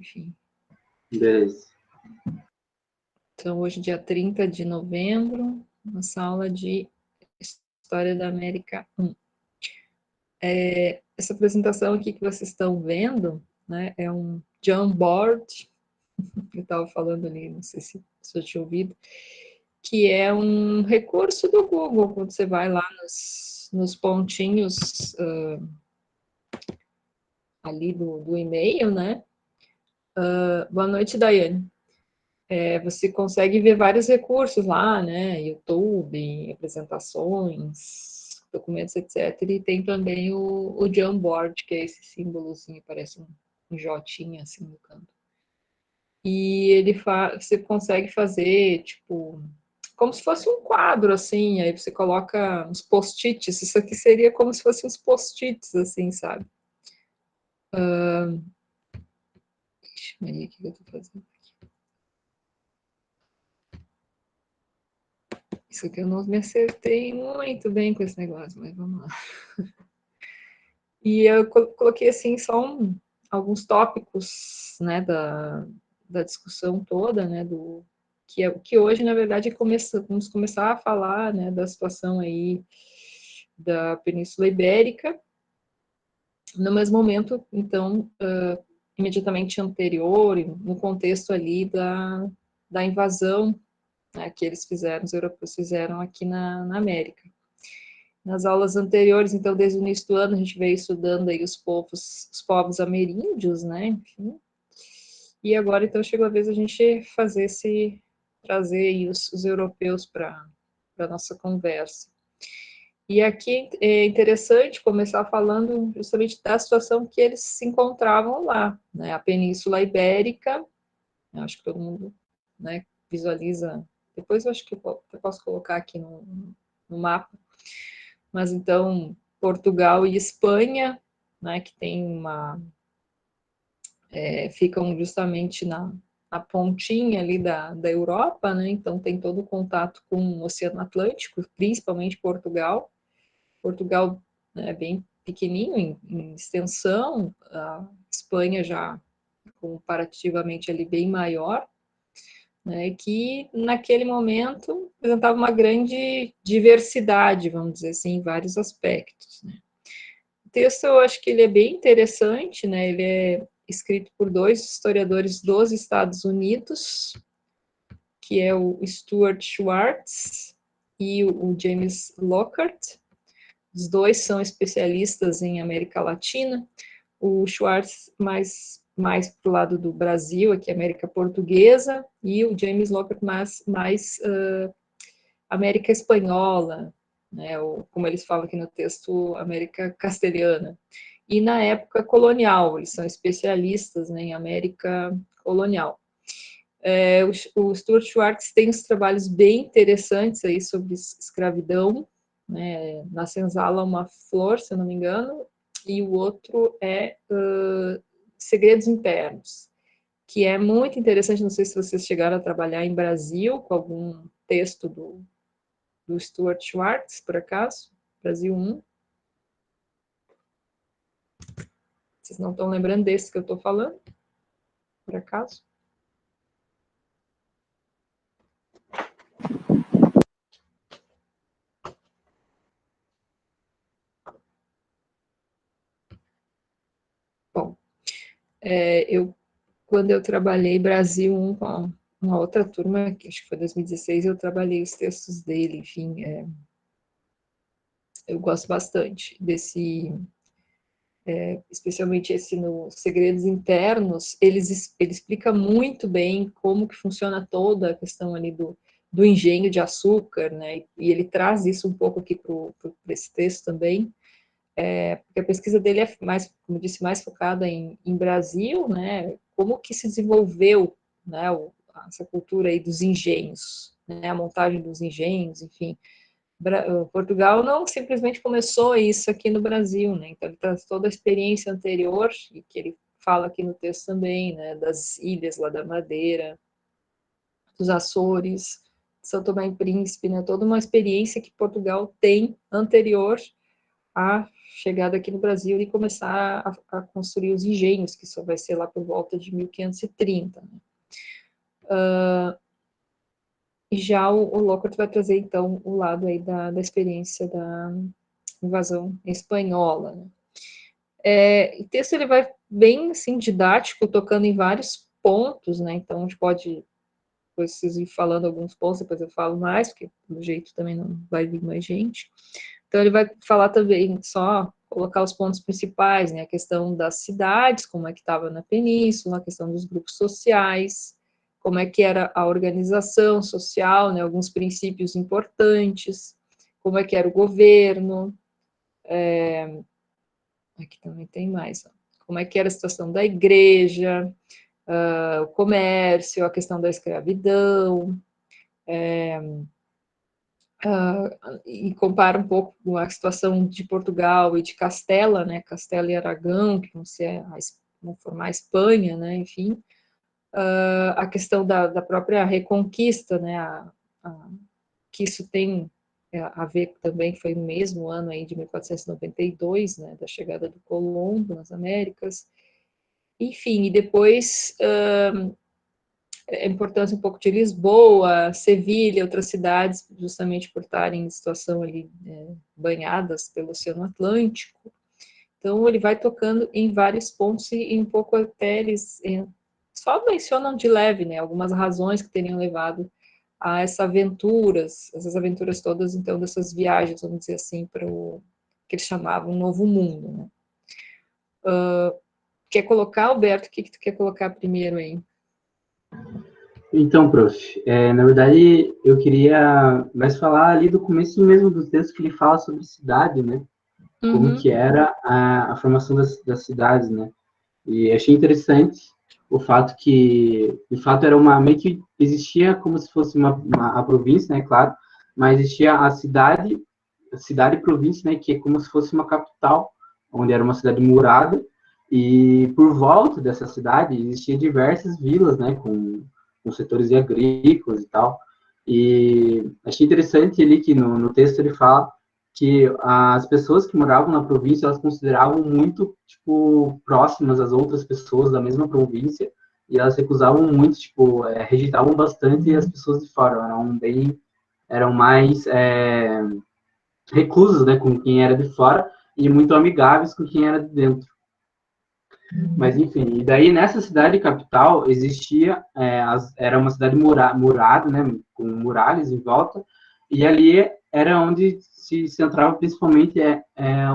enfim. Beleza. Então, hoje, dia 30 de novembro, nossa aula de História da América 1. Essa apresentação aqui que vocês estão vendo, né, é um Jamboard, eu estava falando ali, não sei se você tinha ouvido, que é um recurso do Google, quando você vai lá nos pontinhos ali do e-mail, né? Boa noite, Daiane. Você consegue ver vários recursos lá, né? YouTube, apresentações, documentos, etc. E tem também o Jamboard, que é esse símbolozinho, parece um jotinha assim no canto. E você consegue fazer, tipo, como se fosse um quadro, assim, aí você coloca uns post-its, isso aqui seria como se fossem uns post-its, assim, sabe? Ixi, Maria, o que eu tô fazendo? Isso aqui eu não me acertei muito bem com esse negócio, mas vamos lá. E eu coloquei, assim, só alguns tópicos, né, da discussão toda, né, que hoje, na verdade, vamos começar a falar, né, da situação aí da Península Ibérica, no mesmo momento, então, imediatamente anterior, no contexto ali da invasão, né, que os europeus fizeram aqui na América. Nas aulas anteriores, então, desde o início do ano, a gente veio estudando aí os povos ameríndios, né, enfim. E agora, então, chegou a vez a gente trazer aí os europeus para a nossa conversa. E aqui é interessante começar falando justamente da situação que eles se encontravam lá, né, a Península Ibérica, acho que todo mundo, né, visualiza, depois eu acho que eu posso colocar aqui no mapa, mas então Portugal e Espanha, né, que tem ficam justamente na pontinha ali da Europa, né, então tem todo o contato com o Oceano Atlântico, principalmente Portugal. Portugal é bem pequenininho em extensão, a Espanha já comparativamente ali bem maior, né, que naquele momento apresentava uma grande diversidade, vamos dizer assim, em vários aspectos, né. O texto, eu acho que ele é bem interessante, né, ele é escrito por dois historiadores dos Estados Unidos, que é o Stuart Schwartz e o James Lockhart. Os dois são especialistas em América Latina. O Schwartz mais para o lado do Brasil, aqui América Portuguesa, e o James Lockhart mais América Espanhola, né, ou, como eles falam aqui no texto, América Castelhana. E na época colonial, eles são especialistas, né, em América colonial. O Stuart Schwartz tem uns trabalhos bem interessantes aí sobre escravidão, né, na senzala uma flor, se eu não me engano, e o outro é Segredos Internos, que é muito interessante, não sei se vocês chegaram a trabalhar em Brasil com algum texto do Stuart Schwartz, por acaso, Brasil 1. Vocês não estão lembrando desse que eu estou falando, por acaso? Bom, quando eu trabalhei Brasil 1 com uma outra turma, que acho que foi 2016, eu trabalhei os textos dele, enfim, eu gosto bastante desse, especialmente esse no Segredos Internos, ele explica muito bem como que funciona toda a questão ali do engenho de açúcar, né, e ele traz isso um pouco aqui para esse texto também, porque a pesquisa dele é mais, como eu disse, mais focada em Brasil, né, como que se desenvolveu, né, essa cultura aí dos engenhos, né, a montagem dos engenhos, enfim. Portugal não simplesmente começou isso aqui no Brasil, né, então ele traz toda a experiência anterior, e que ele fala aqui no texto também, né, das ilhas lá da Madeira, dos Açores, São Tomé e Príncipe, né, toda uma experiência que Portugal tem anterior a chegada aqui no Brasil e começar a construir os engenhos, que só vai ser lá por volta de 1530. Né? E já o Lockhart vai trazer, então, o lado aí da experiência da invasão espanhola. Né? O texto ele vai bem assim, didático, tocando em vários pontos, né? Então a gente pode depois vocês ir falando alguns pontos, depois eu falo mais, porque do jeito também não vai vir mais gente. Então ele vai falar também, só colocar os pontos principais, né? A questão das cidades, como é que estava na península, a questão dos grupos sociais, como é que era a organização social, né? Alguns princípios importantes, como é que era o governo, aqui também tem mais, ó. Como é que era a situação da igreja, o comércio, a questão da escravidão, e compara um pouco com a situação de Portugal e de Castela, né, Castela e Aragão, que vão formar a Espanha, né, enfim, a questão da própria reconquista, né, que isso tem a ver também, que foi no mesmo ano aí de 1492, né, da chegada do Colombo nas Américas, enfim, e depois a importância um pouco de Lisboa, Sevilha, outras cidades, justamente por estarem em situação ali banhadas pelo Oceano Atlântico. Então, ele vai tocando em vários pontos e um pouco até eles só mencionam de leve, né, algumas razões que teriam levado a essas aventuras todas, então, dessas viagens, vamos dizer assim, para o que eles chamavam Novo Mundo. Né? Quer colocar, Alberto? O que tu quer colocar primeiro aí? Então, prof, na verdade, eu queria mais falar ali do começo mesmo do texto que ele fala sobre cidade, né? Como que era a formação das cidades, né? E achei interessante o fato que, de fato, era meio que existia como se fosse a província, né, claro, mas existia a cidade e província, né, que é como se fosse uma capital, onde era uma cidade murada, e por volta dessa cidade existia diversas vilas, né, com setores agrícolas e tal. E achei interessante ali que no texto ele fala que as pessoas que moravam na província, elas consideravam muito, tipo, próximas às outras pessoas da mesma província, e elas recusavam muito, tipo, rejeitavam bastante as pessoas de fora, eram mais reclusas, né, com quem era de fora, e muito amigáveis com quem era de dentro. Mas, enfim, e daí nessa cidade capital existia, era uma cidade murada, né, com muralhas em volta, e ali era onde se centrava principalmente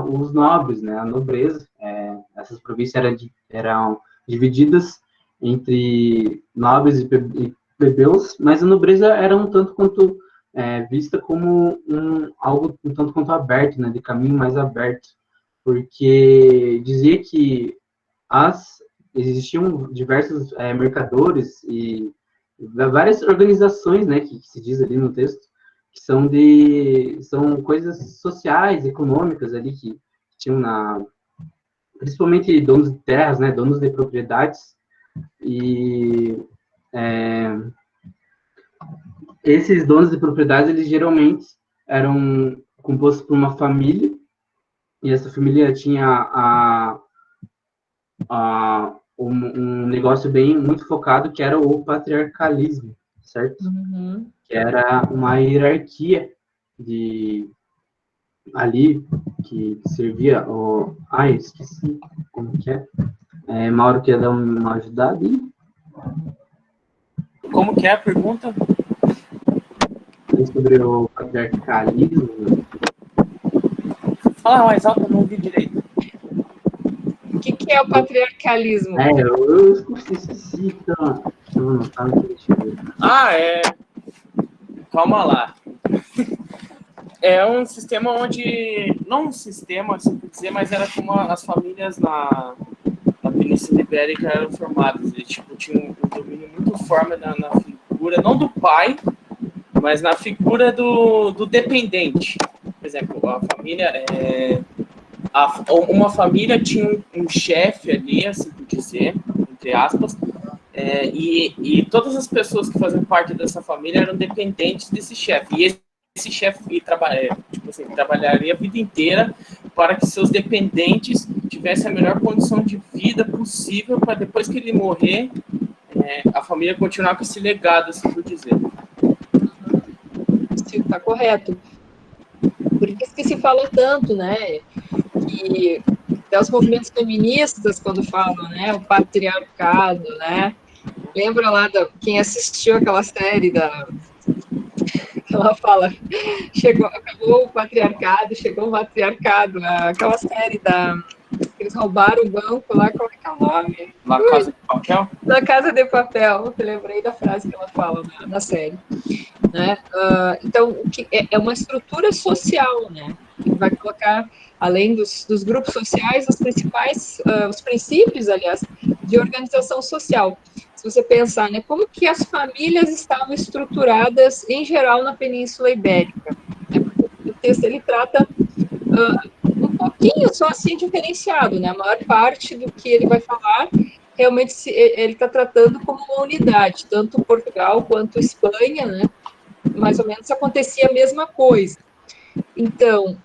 os nobres, né, a nobreza. Essas províncias eram divididas entre nobres e plebeus, mas a nobreza era um tanto quanto vista como algo um tanto quanto aberto, né, de caminho mais aberto, porque dizia que existiam diversos mercadores e várias organizações, né, que se diz ali no texto, que são coisas sociais, econômicas ali que tinham principalmente donos de terras, né, donos de propriedades, e esses donos de propriedades, eles geralmente eram compostos por uma família, e essa família tinha um negócio muito focado, que era o patriarcalismo, certo? Uhum. Que era uma hierarquia ali, que servia esqueci como que é. Mauro, quer dar uma ajudada aí? Como que é a pergunta? Sobre o patriarcalismo. Fala mais alto, eu não ouvi direito. O que é o patriarcalismo? Eu esqueci, então. Deixa eu ver. Calma lá. É um sistema onde, não um sistema, assim por dizer, mas era como as famílias na Península Ibérica eram formadas. Ele, tipo, tinha um domínio muito forte na figura, não do pai, mas na figura do dependente. Por exemplo, a família uma família tinha um chefe ali, assim por dizer, entre aspas, e todas as pessoas que faziam parte dessa família eram dependentes desse chefe. E esse chefe tipo assim, trabalharia a vida inteira para que seus dependentes tivessem a melhor condição de vida possível para depois que ele morrer, a família continuar com esse legado, assim por dizer. Sim, está correto. Por isso que se fala tanto, né, que até os movimentos feministas, quando falam, né, o patriarcado, né, lembra lá quem assistiu aquela série que ela fala, acabou o patriarcado, chegou o matriarcado, aquela série eles roubaram o banco lá, como é que é o nome? La Casa de Papel? La Casa de Papel, eu lembrei da frase que ela fala na série. Né? Então, é uma estrutura social, né? Que vai colocar, além dos grupos sociais, os princípios, aliás, de organização social. Se você pensar, né, como que as famílias estavam estruturadas, em geral, na Península Ibérica. Né? Porque o texto, ele trata um pouquinho só assim diferenciado, né? A maior parte do que ele vai falar realmente ele está tratando como uma unidade, tanto Portugal quanto Espanha, né? Mais ou menos acontecia a mesma coisa. Então,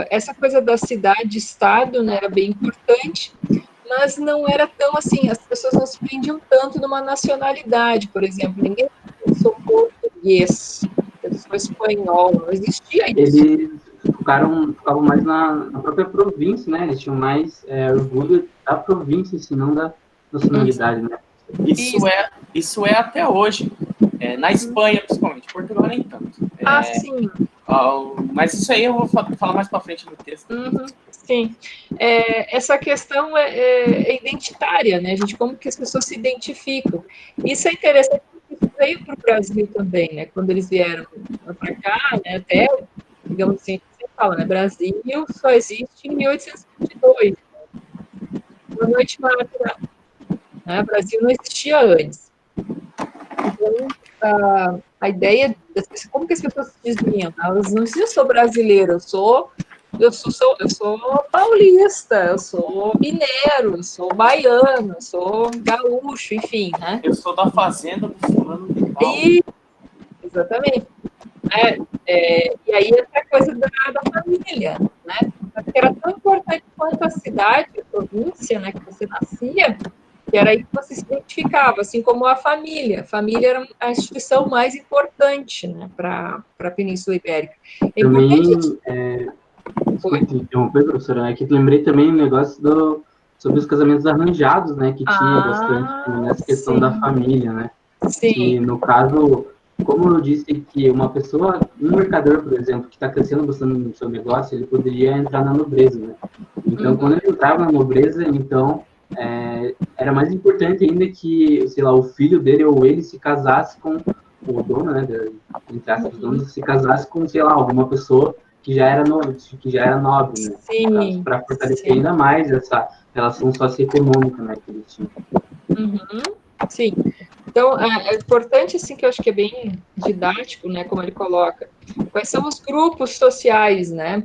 essa coisa da cidade-estado, né, era bem importante, mas não era tão assim, as pessoas não se prendiam tanto numa nacionalidade, por exemplo, ninguém pensou português, pensou espanhol, não existia isso. Eles ficavam mais na própria província, né? Eles tinham mais orgulho da província, se não da nacionalidade, né? Isso é até hoje. Na Espanha, principalmente. Portugal nem tanto. Sim. Mas isso aí eu vou falar mais para frente no texto. Sim. Essa questão é identitária, né, gente? Como que as pessoas se identificam. Isso é interessante porque isso veio para o Brasil também, né? Quando eles vieram para cá, né, até, digamos assim, você fala, né? Brasil só existe em 1822. Uma noite maravilhosa. Né? O Brasil não existia antes. Então, a ideia, como que as pessoas se diziam? Elas não diziam, eu sou brasileira, eu sou paulista, eu sou mineiro, eu sou baiano, eu sou gaúcho, enfim, né? Eu sou da fazenda do fulano de tal. Exatamente. E aí essa coisa da família, né? Porque era tão importante quanto a cidade, a província, né, que você nascia, que era aí que você se identificava, assim como a família. A família era a instituição mais importante, né, para a Península Ibérica. Também, desculpe te interromper, professora, que lembrei também um negócio sobre os casamentos arranjados, né, que tinha bastante nessa questão da família, né? Sim. Que, no caso, como eu disse que um mercador, por exemplo, que está crescendo bastante no seu negócio, ele poderia entrar na nobreza, né? Então, quando ele entrava na nobreza, então, era mais importante ainda que, sei lá, o filho dele ou ele se casasse com o dono, né, entre aspas, dono, se casasse com, sei lá, alguma pessoa que já era nobre, né? Sim. Para fortalecer ainda mais essa relação socioeconômica, né, que eles tinham. Sim. Então, é importante, assim, que eu acho que é bem didático, né, como ele coloca, quais são os grupos sociais, né,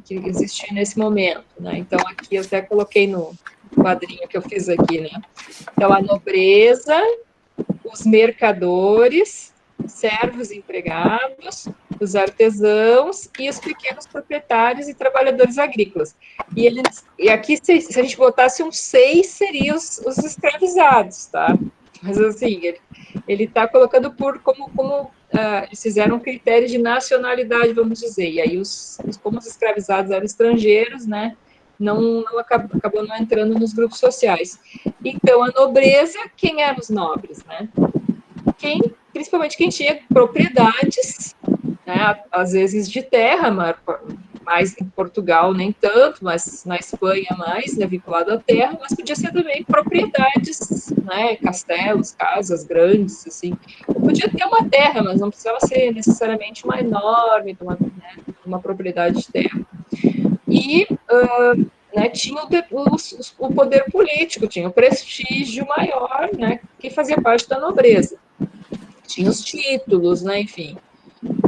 que existiam nesse momento, né? Então, aqui eu até coloquei no quadrinho que eu fiz aqui, né? Então, a nobreza, os mercadores, servos empregados, os artesãos e os pequenos proprietários e trabalhadores agrícolas. E aqui, se a gente botasse um 6, seriam os escravizados, tá? Mas, assim, ele está colocando como eles fizeram um critério de nacionalidade, vamos dizer, e aí, como os escravizados eram estrangeiros, né, acabou não entrando nos grupos sociais. Então, a nobreza, quem eram os nobres, né? Principalmente quem tinha propriedades, né, às vezes de terra, mais em Portugal nem tanto, mas na Espanha mais, né, vinculado à terra, mas podia ser também propriedades, né, castelos, casas grandes, assim. Podia ter uma terra, mas não precisava ser necessariamente uma enorme, uma propriedade de terra. E né, tinha o poder político, tinha o prestígio maior, né, que fazia parte da nobreza. Tinha os títulos, né, enfim.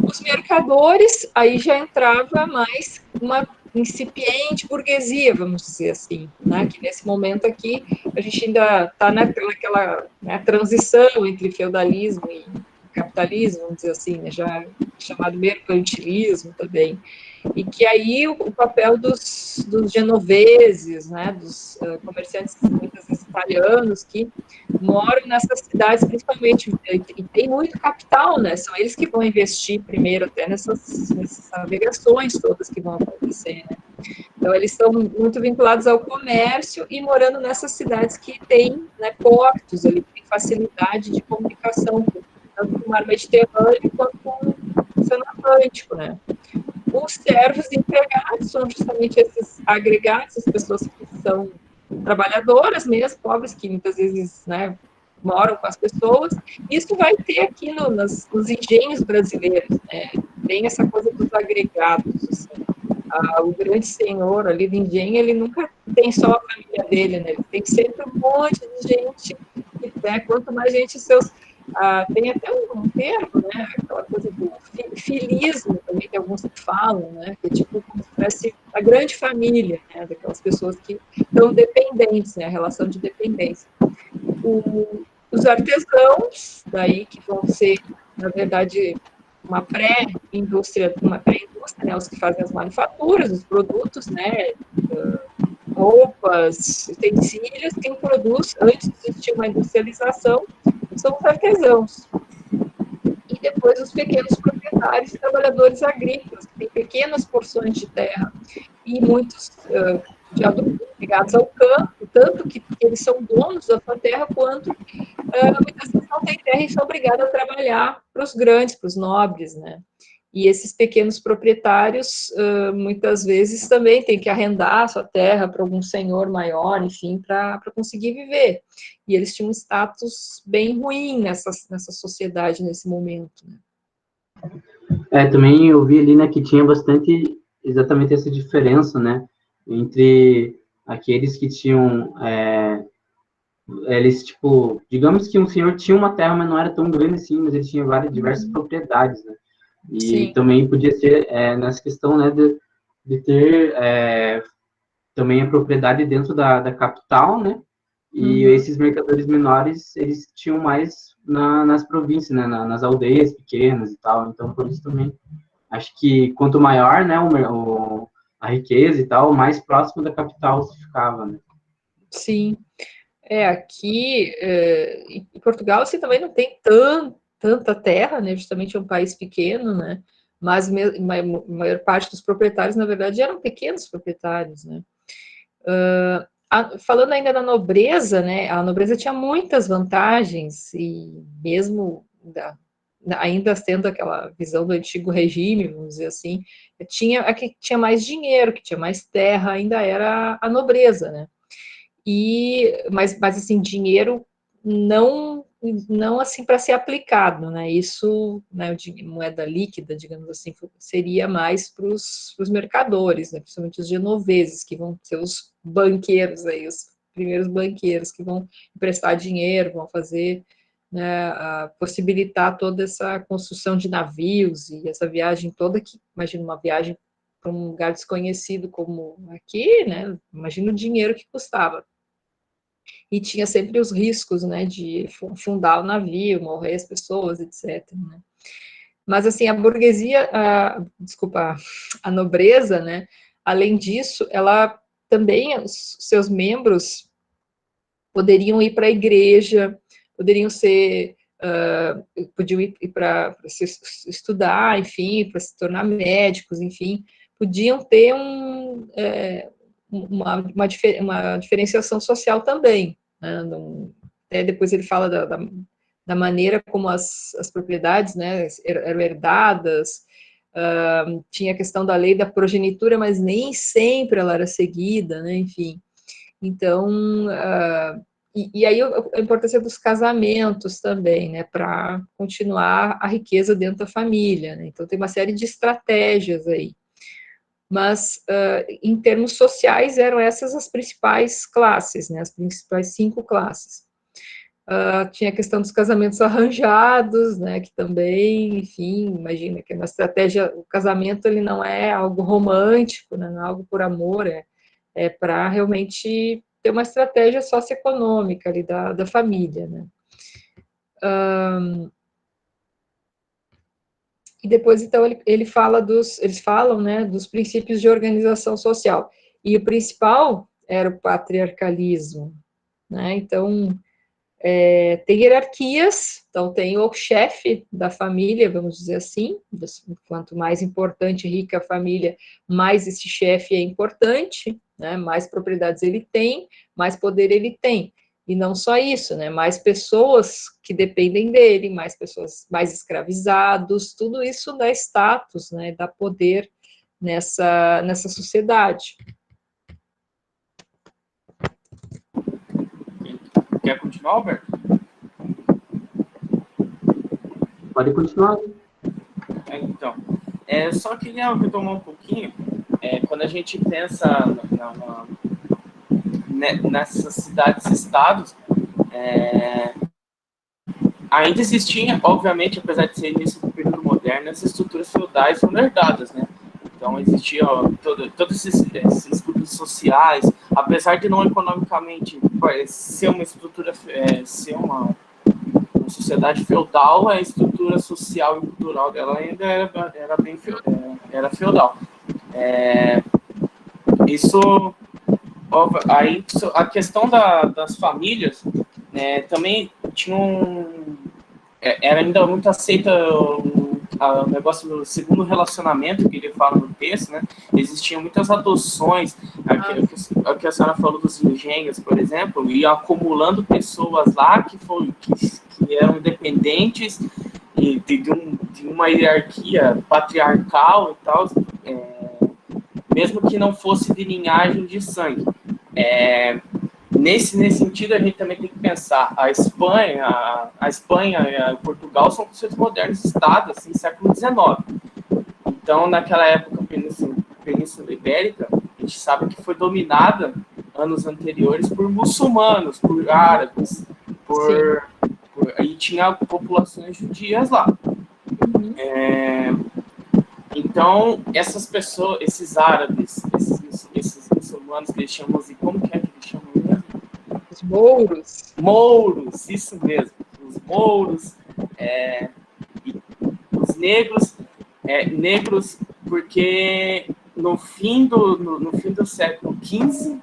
Os mercadores, aí já entrava mais uma incipiente burguesia, vamos dizer assim, né, que nesse momento aqui a gente ainda está naquela, né, transição entre feudalismo e capitalismo, vamos dizer assim, né, já chamado mercantilismo também, e que aí o papel dos genoveses, né, dos comerciantes muitas vezes italianos que moram nessas cidades, principalmente, e tem muito capital, né, são eles que vão investir primeiro até nessas navegações todas que vão acontecer, né. Então, eles estão muito vinculados ao comércio e morando nessas cidades que têm, né, portos, ali, que tem facilidade de comunicação, tanto com o mar Mediterrâneo quanto com o Oceano Atlântico, né. Os servos empregados são justamente esses agregados, as pessoas que são trabalhadoras mesmo, pobres, que muitas vezes, né, moram com as pessoas. Isso vai ter aqui nos engenhos brasileiros, né, tem essa coisa dos agregados, assim. O grande senhor ali do engenho, ele nunca tem só a família dele, né, ele tem sempre um monte de gente, né, quanto mais gente seus... tem até um termo, né, aquela coisa do filismo também, que alguns falam, né, que é tipo como se fosse a grande família, né, daquelas pessoas que estão dependentes, né, a relação de dependência. Os artesãos, daí, que vão ser, na verdade, uma pré-indústria, né, os que fazem as manufaturas, os produtos, né, roupas, utensílios, quem produz, antes de existir uma industrialização, são os artesãos. E depois os pequenos proprietários e trabalhadores agrícolas, que têm pequenas porções de terra, e muitos de adultos ligados ao campo, tanto que eles são donos da sua terra, quanto muitas vezes não têm terra e são obrigados a trabalhar para os grandes, para os nobres, né? E esses pequenos proprietários, muitas vezes, também têm que arrendar a sua terra para algum senhor maior, enfim, para conseguir viver. E eles tinham um status bem ruim nessa sociedade, nesse momento, né? Também eu vi ali, né, que tinha bastante, exatamente essa diferença, né, entre aqueles que tinham, eles, tipo, digamos que um senhor tinha uma terra, mas não era tão grande assim, mas ele tinha várias, diversas propriedades, né, e Sim. também podia ser, nessa questão, né, de ter também a propriedade dentro da capital, né, e esses mercadores menores, eles tinham mais nas províncias, né, nas aldeias pequenas e tal, então por isso também acho que quanto maior, né, a riqueza e tal, mais próximo da capital se ficava, né? Sim. Aqui em Portugal você também não tem tanta terra, né? Justamente é um país pequeno, né? Mas a maior parte dos proprietários, na verdade, eram pequenos proprietários, né? Falando ainda da nobreza, né? A nobreza tinha muitas vantagens e mesmo ainda tendo aquela visão do antigo regime, vamos dizer assim, a que tinha mais dinheiro, que tinha mais terra, ainda era a nobreza, né? Mas assim, dinheiro não assim para ser aplicado, né? Isso, né, moeda líquida, digamos assim, seria mais para os mercadores, né? Principalmente os genoveses, que vão ser os banqueiros aí, os primeiros banqueiros que vão emprestar dinheiro, vão fazer, né, possibilitar toda essa construção de navios e essa viagem toda, que imagina uma viagem para um lugar desconhecido como aqui, né? Imagina o dinheiro que custava. E tinha sempre os riscos, né, de fundar o navio, morrer as pessoas, etc. Né? Mas, assim, a burguesia, desculpa, a nobreza, né, além disso, ela também, os seus membros poderiam ir para a igreja, poderiam podiam ir para estudar, enfim, para se tornar médicos, enfim, podiam ter uma diferenciação social também, né? Depois ele fala da maneira como as propriedades, né, eram herdadas, tinha a questão da lei da progenitura, mas nem sempre ela era seguida, né, enfim. Então, e aí a importância dos casamentos também, né, para continuar a riqueza dentro da família, né? Então tem uma série de estratégias aí. Mas, em termos sociais, eram essas as principais classes, né, as principais 5 classes. Tinha a questão dos casamentos arranjados, né, que também, enfim, imagina que é uma estratégia, o casamento ele não é algo romântico, né, não é algo por amor, é para realmente ter uma estratégia socioeconômica ali da família, né. E depois, então, eles falam, né, dos princípios de organização social. E o principal era o patriarcalismo, né? Então, tem hierarquias, então tem o chefe da família, vamos dizer assim, quanto mais importante e rica a família, mais esse chefe é importante, né? Mais propriedades ele tem, mais poder ele tem. E não só isso, né? Mais pessoas que dependem dele, mais pessoas, mais escravizados, tudo isso dá status, né? Dá poder nessa sociedade. Quer continuar, Alberto? Pode continuar. Então, só queria retomar um pouquinho, quando a gente pensa nessas cidades-estados, ainda existia, obviamente, apesar de ser início do período moderno, essas estruturas feudais foram herdadas, né? Então, existiam todos esses grupos sociais, apesar de não economicamente ser uma estrutura, ser uma sociedade feudal, a estrutura social e cultural dela ainda era bem era feudal. Isso, aí, a questão das famílias, né, também tinha era ainda muito aceita o negócio do segundo relacionamento que ele fala no texto, né? Existiam muitas adoções, aqui a senhora falou dos engenhos, por exemplo, e acumulando pessoas lá que eram independentes e de uma hierarquia patriarcal e tal, mesmo que não fosse de linhagem de sangue. Nesse sentido, a gente também tem que pensar a Espanha e Portugal são conceitos modernos estados, assim, século XIX. Então, naquela época, a Península Ibérica, a gente sabe que foi dominada, anos anteriores, por muçulmanos, por árabes, e tinha populações judias lá. Uhum. Então, essas pessoas, esses árabes, esses muçulmanos que eles chamam de, como que eles chamam mesmo? Os mouros. Mouros, isso mesmo. Os mouros, e os negros, negros porque no fim do século XV,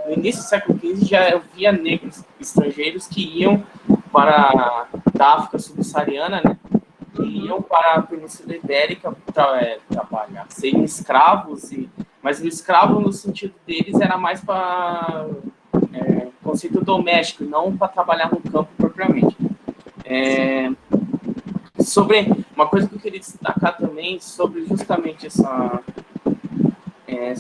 no início do século XV, já havia negros estrangeiros que iam da África subsaariana, né? Que iam para a Península Ibérica trabalhar, serem escravos, mas o escravo no sentido deles era mais para conceito doméstico, não para trabalhar no campo propriamente. Sobre uma coisa que eu queria destacar também sobre justamente essa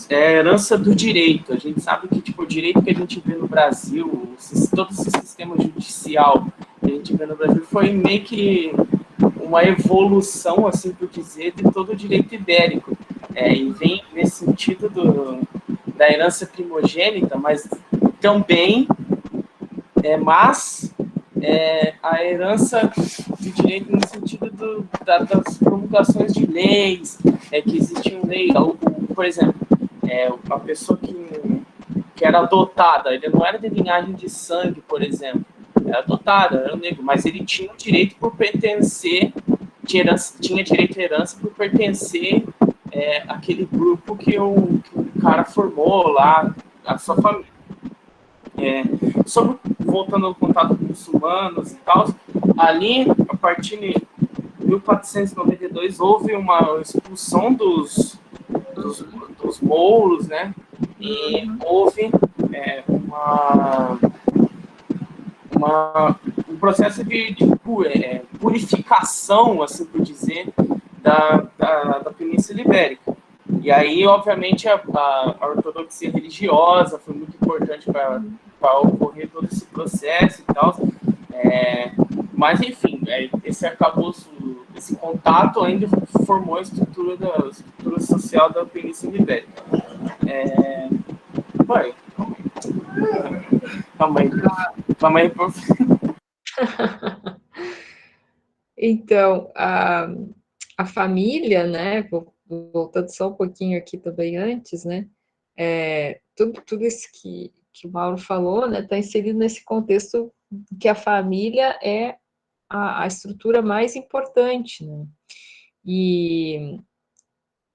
herança do direito. A gente sabe que tipo, o direito que a gente vê no Brasil, todo esse sistema judicial que a gente vê no Brasil foi meio que uma evolução, assim por dizer, de todo o direito ibérico. E vem nesse sentido da herança primogênita, mas também a herança do direito no sentido das promulgações de leis, que existiam leis, por exemplo, a pessoa que era adotada, ele não era de linhagem de sangue, por exemplo, era adotada, era negro, mas ele tinha o direito por pertencer, tinha direito à herança por pertencer àquele grupo que o cara formou lá, a sua família. Voltando ao contato com muçulmanos e tal, ali, a partir de 1492, houve uma expulsão dos mouros, né? E houve um processo de purificação, assim por dizer, da Península Ibérica. E aí, obviamente, a ortodoxia religiosa foi muito importante para ocorrer todo esse processo e tal. Mas, enfim, esse contato ainda formou a estrutura social da Península Ibérica. Calma aí, prof. Então, a família, né, voltando só um pouquinho aqui também antes, né, tudo isso que o Mauro falou, né, está inserido nesse contexto que a família é a estrutura mais importante, né, E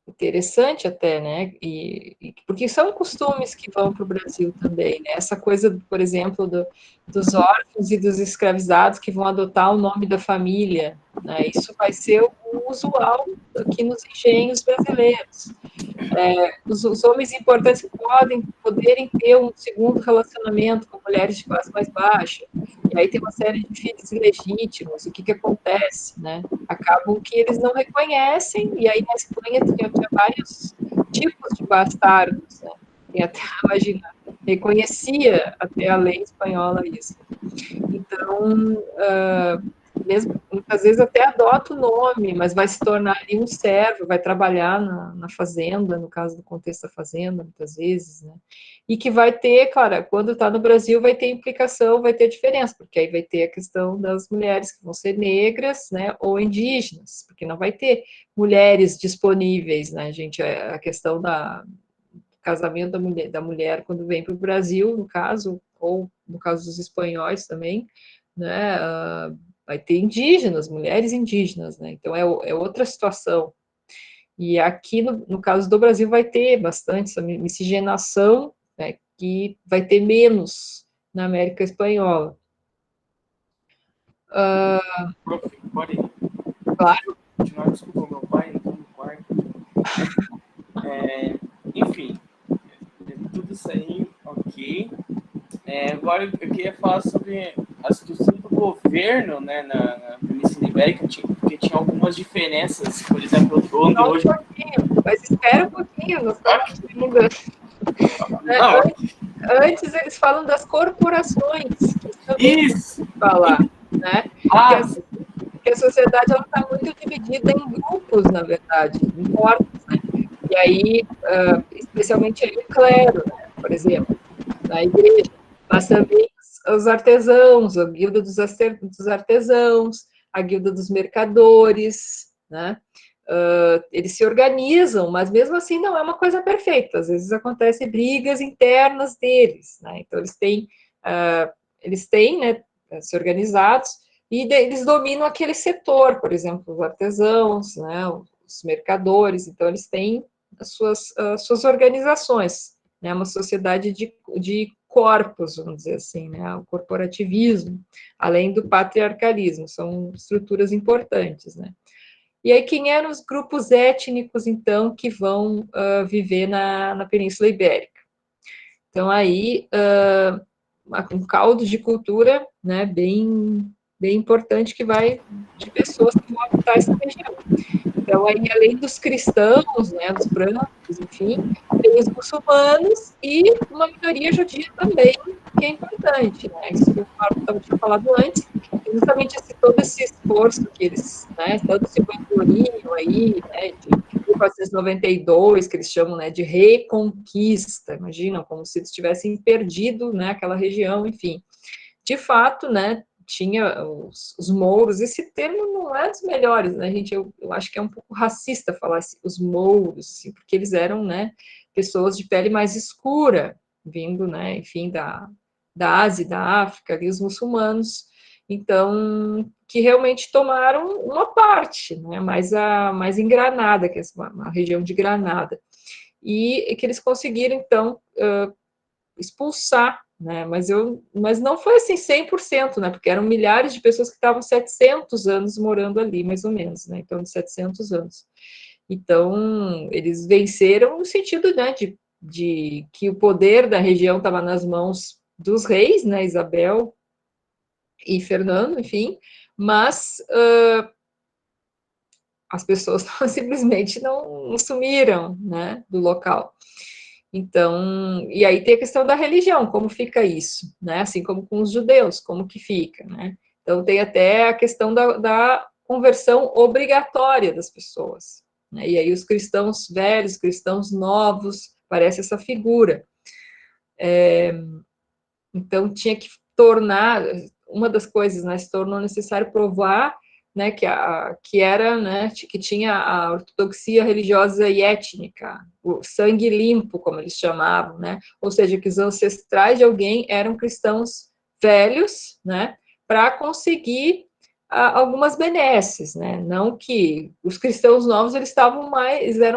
interessante até, né? Porque são costumes que vão para o Brasil também, né? Essa coisa, por exemplo, dos órfãos e dos escravizados que vão adotar o nome da família, né? Isso vai ser o usual aqui nos engenhos brasileiros. Os homens importantes poderem ter um segundo relacionamento com mulheres de classe mais baixa, e aí tem uma série de filhos ilegítimos, o que acontece, né? Acabam que eles não reconhecem, e aí na Espanha tinha vários tipos de bastardos, né? Tem até, imagina, reconhecia até a lei espanhola isso. Então, mesmo, muitas vezes até adota o nome, mas vai se tornar ali um servo, vai trabalhar na fazenda, no caso do contexto da fazenda, muitas vezes, né? E que vai ter, claro, quando está no Brasil vai ter implicação, vai ter diferença, porque aí vai ter a questão das mulheres que vão ser negras, né, ou indígenas, porque não vai ter mulheres disponíveis, né, gente, a questão do casamento da mulher quando vem para o Brasil, no caso, ou no caso dos espanhóis também, né, vai ter indígenas, mulheres indígenas, né? Então é outra situação. E aqui, no caso do Brasil, vai ter bastante essa miscigenação, né, que vai ter menos na América Espanhola. Pode Claro. continuar, desculpa, meu pai entrou no quarto. Enfim, tudo isso aí, ok. Agora eu queria falar sobre a situação do governo, né, na Península Ibérica, porque tinha algumas diferenças, por exemplo, onde hoje... Mas espera um pouquinho, nós estamos divulgando. Antes eles falam das corporações, que isso! Falar, né? Porque a sociedade está muito dividida em grupos, na verdade, em corpos, né? E aí, especialmente aí o clero, né? Por exemplo, na igreja, mas também os artesãos, a guilda dos artesãos, a guilda dos mercadores, né? Eles se organizam, mas mesmo assim não é uma coisa perfeita. Às vezes acontecem brigas internas deles, né? Então eles têm, né, se organizados e eles dominam aquele setor, por exemplo, os artesãos, né, os mercadores. Então eles têm as suas organizações, né? Uma sociedade de corpos, vamos dizer assim, né? O corporativismo, além do patriarcalismo, são estruturas importantes, né? E aí, quem eram os grupos étnicos, então, que vão viver na Península Ibérica? Então, aí, um caldo de cultura, né, bem importante, que vai de pessoas que vão habitar essa região. Então, aí, além dos cristãos, né, dos brancos, enfim, tem os muçulmanos e uma minoria judia também, que é importante, né? Isso que eu tinha falado antes, justamente todo esse esforço que eles, né, tanto se vangloriam aí, né, de 1492, que eles chamam, né, de reconquista, imaginam, como se eles tivessem perdido, né, aquela região, enfim. De fato, né, tinha os mouros, esse termo não é dos melhores, né, gente, eu acho que é um pouco racista falar assim, os mouros, assim, porque eles eram, né, pessoas de pele mais escura, vindo, né, enfim, da Ásia e da África, ali os muçulmanos, então, que realmente tomaram uma parte, né, mais em Granada, que é uma região de Granada, e que eles conseguiram, então, expulsar, né, mas não foi assim 100%, né, porque eram milhares de pessoas que estavam 700 anos morando ali, mais ou menos, né, então de 700 anos. Então, eles venceram no sentido, né, de que o poder da região estava nas mãos dos reis, né, Isabel e Fernando, enfim, mas as pessoas simplesmente não sumiram, né, do local. Então, e aí tem a questão da religião, como fica isso, né? Assim como com os judeus, como que fica, né? Então, tem até a questão da conversão obrigatória das pessoas, né? E aí os cristãos velhos, cristãos novos, parece essa figura. Então, tinha que tornar, uma das coisas, né, se tornou necessário provar, né, que era, né, que tinha a ortodoxia religiosa e étnica, o sangue limpo, como eles chamavam, né, ou seja, que os ancestrais de alguém eram cristãos velhos, né, para conseguir algumas benesses, né? Não que os cristãos novos eles eram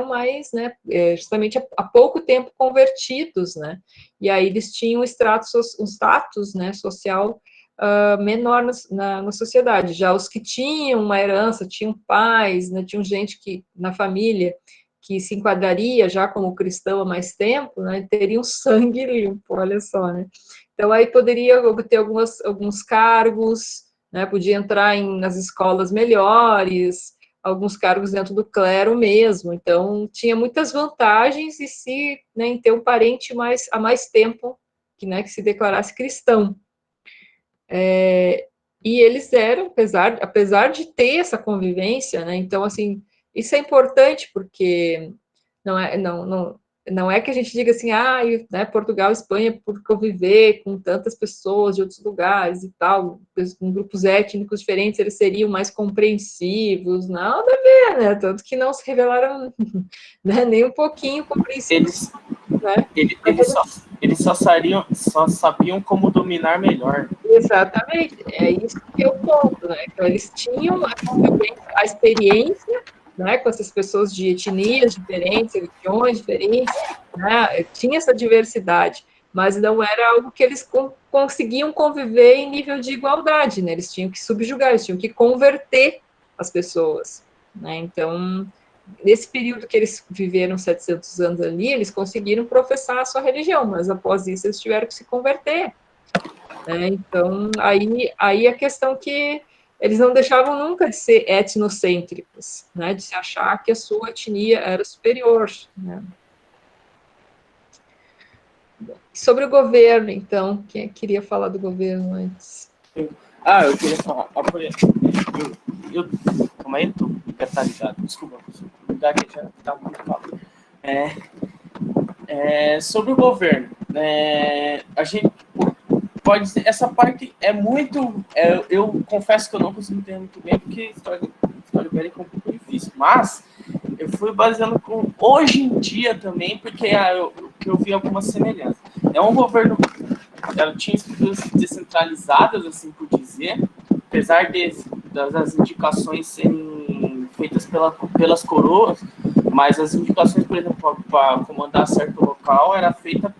mais, né? Justamente há pouco tempo convertidos, né? E aí eles tinham um status, né? Social menor na sociedade. Já os que tinham uma herança, tinham pais, né? Tinham gente que na família que se enquadraria já como cristão há mais tempo, né? Teriam sangue limpo, olha só, né? Então aí poderia obter alguns cargos, né, podia entrar nas escolas melhores, alguns cargos dentro do clero mesmo, então tinha muitas vantagens né, em ter um parente há mais tempo né, que se declarasse cristão. E eles eram, apesar de ter essa convivência, né, então, assim, isso é importante porque não é que a gente diga assim, né, Portugal, Espanha, por conviver com tantas pessoas de outros lugares e tal, com grupos étnicos diferentes, eles seriam mais compreensivos, nada a ver, né? Tanto que não se revelaram né, nem um pouquinho compreensivos. Eles só sabiam como dominar melhor. Exatamente, é isso que é o ponto, né? Então, eles tinham a experiência, né, com essas pessoas de etnias diferentes, religiões diferentes, né, tinha essa diversidade, mas não era algo que eles conseguiam conviver em nível de igualdade, né, eles tinham que subjugar, eles tinham que converter as pessoas, né, então, nesse período que eles viveram 700 anos ali, eles conseguiram professar a sua religião, mas após isso eles tiveram que se converter, né, então, aí a questão que eles não deixavam nunca de ser etnocêntricos, né, de se achar que a sua etnia era superior. Né. Sobre o governo, então, quem queria falar do governo antes? Eu queria falar. Calma aí, tô ligado. Desculpa, o lugar que já está muito claro. Sobre o governo, a gente pode dizer, essa parte é muito. Eu confesso que eu não consigo entender muito bem, porque história ibérica é um pouco difícil, mas eu fui baseando com hoje em dia também, porque eu vi algumas semelhanças. É um governo, ela tinha estruturas descentralizadas, assim por dizer, apesar das indicações serem feitas pelas coroas, mas as indicações, por exemplo, para comandar certo local era feita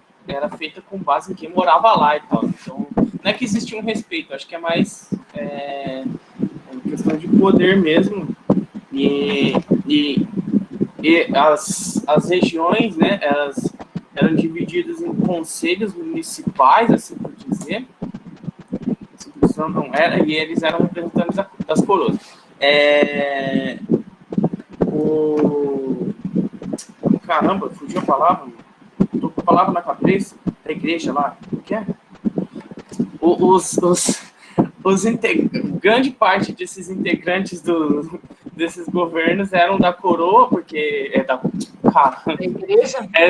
com base em quem morava lá e tal. Então, não é que existia um respeito, acho que é mais questão de poder mesmo. E as regiões, né, elas eram divididas em conselhos municipais, assim por dizer. Não era, e eles eram representantes das coroas. Caramba, fugiu a palavra. Estou com a palavra na cabeça. Da igreja lá. O que é? Grande parte desses integrantes desses governos eram da coroa, porque era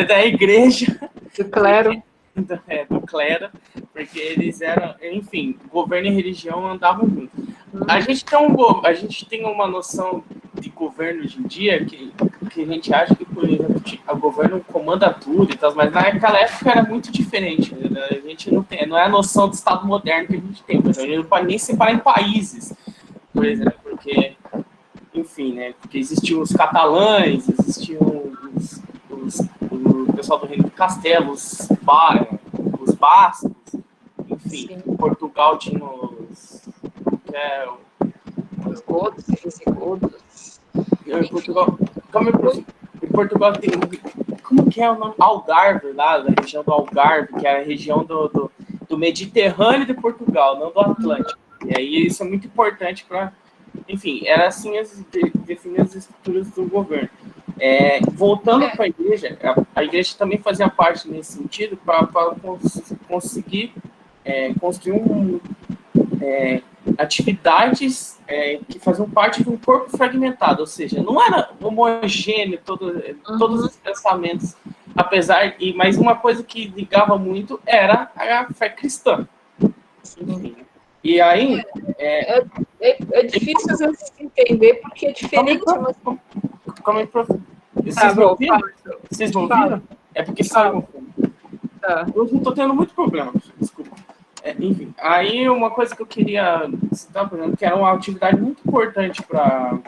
da igreja. Do clero. Do clero, porque eles eram, enfim, governo e religião andavam juntos. A gente tem uma noção de governo hoje em dia que a gente acha que, por exemplo, o governo comanda tudo e tal, mas naquela época era muito diferente. Né? A gente não é a noção de Estado moderno que a gente tem, mas a gente não pode nem separar em países, por exemplo, porque, enfim, né? Porque existiam os catalães, existiam o pessoal do Reino de Castelo, os bascos, enfim, sim. Portugal tinha os godos e visigodos. Em Portugal tem, como que é o nome? Algarve, lá, da região do Algarve, que é a região do Mediterrâneo de Portugal, não do Atlântico. E aí isso é muito importante para, enfim, era assim definir as estruturas do governo. Voltando para a igreja também fazia parte nesse sentido para conseguir construir atividades que faziam parte de um corpo fragmentado, ou seja, não era homogêneo todos os pensamentos, mas uma coisa que ligava muito era a fé cristã. Enfim. E aí... É difícil às vezes entender, porque é diferente. Vocês me ouviram? É porque saiu. Tá. Eu não estou tendo muito problema, desculpa. Enfim, aí uma coisa que eu queria citar, por exemplo, que era uma atividade muito importante para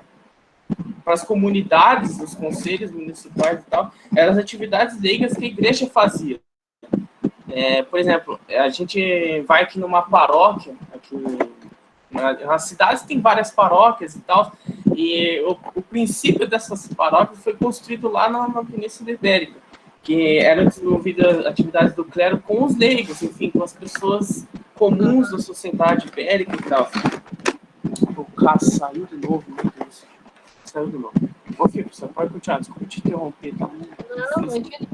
as comunidades, os conselhos municipais e tal, eram as atividades leigas que a igreja fazia. Por exemplo, a gente vai aqui numa paróquia, aqui nas cidades tem várias paróquias e tal, e o princípio dessas paróquias foi construído lá na Península Ibérica, que eram desenvolvidas atividades do clero com os leigos, enfim, com as pessoas comuns da sociedade ibérica e tal. O cara saiu de novo, meu Deus. Saiu de novo. Ô, Filipe, você pode continuar, desculpa te interromper, tá? Não, imagina.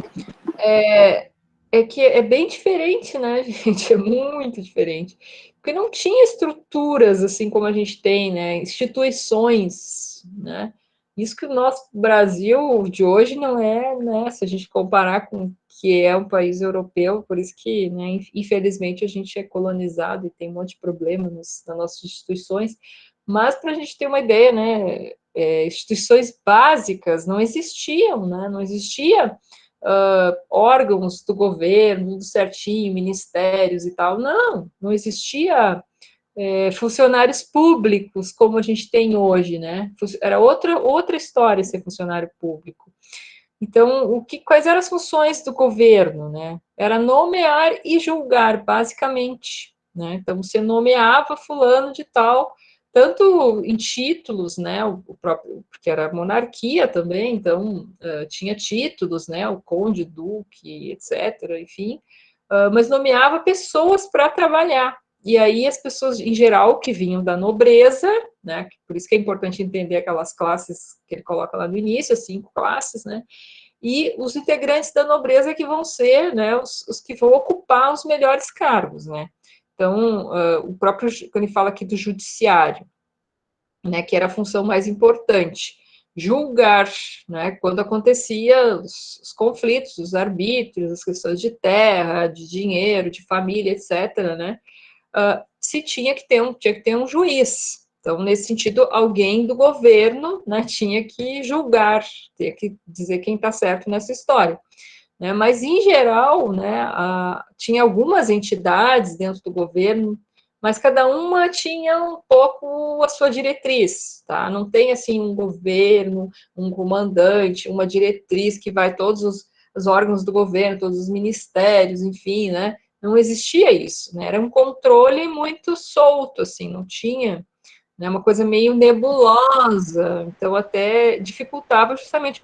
É que é bem diferente, né, gente? É muito diferente. Porque não tinha estruturas assim como a gente tem, né? Instituições, né? Isso que o nosso Brasil de hoje não é, né? Se a gente comparar com o que é um país europeu, por isso que, né, infelizmente, a gente é colonizado e tem um monte de problema nas nossas instituições. Mas para a gente ter uma ideia, né? Instituições básicas não existiam, né? Não existia órgãos do governo, tudo certinho, ministérios e tal. Não existia funcionários públicos como a gente tem hoje, né? Era outra história ser funcionário público. Então, quais eram as funções do governo, né? Era nomear e julgar, basicamente, né? Então, você nomeava fulano de tal, tanto em títulos, né? O próprio, porque era monarquia também, então tinha títulos, né? O conde, duque, etc. Enfim, mas nomeava pessoas para trabalhar. E aí as pessoas, em geral, que vinham da nobreza, né? Por isso que é importante entender aquelas classes que ele coloca lá no início, as 5 classes, né? E os integrantes da nobreza que vão ser, né, os que vão ocupar os melhores cargos, né? Então, o próprio, quando ele fala aqui do judiciário, né, que era a função mais importante, julgar, né, quando acontecia os conflitos, os arbítrios, as questões de terra, de dinheiro, de família, etc., né? Se tinha que ter um juiz. Então, nesse sentido, alguém do governo, né, tinha que julgar, tinha que dizer quem está certo nessa história. Né? Mas, em geral, né, tinha algumas entidades dentro do governo, mas cada uma tinha um pouco a sua diretriz, tá? Não tem, assim, um governo, um comandante, uma diretriz que vai todos os órgãos do governo, todos os ministérios, enfim, né? Não existia isso, né? Era um controle muito solto, assim, não tinha, né, uma coisa meio nebulosa, então até dificultava justamente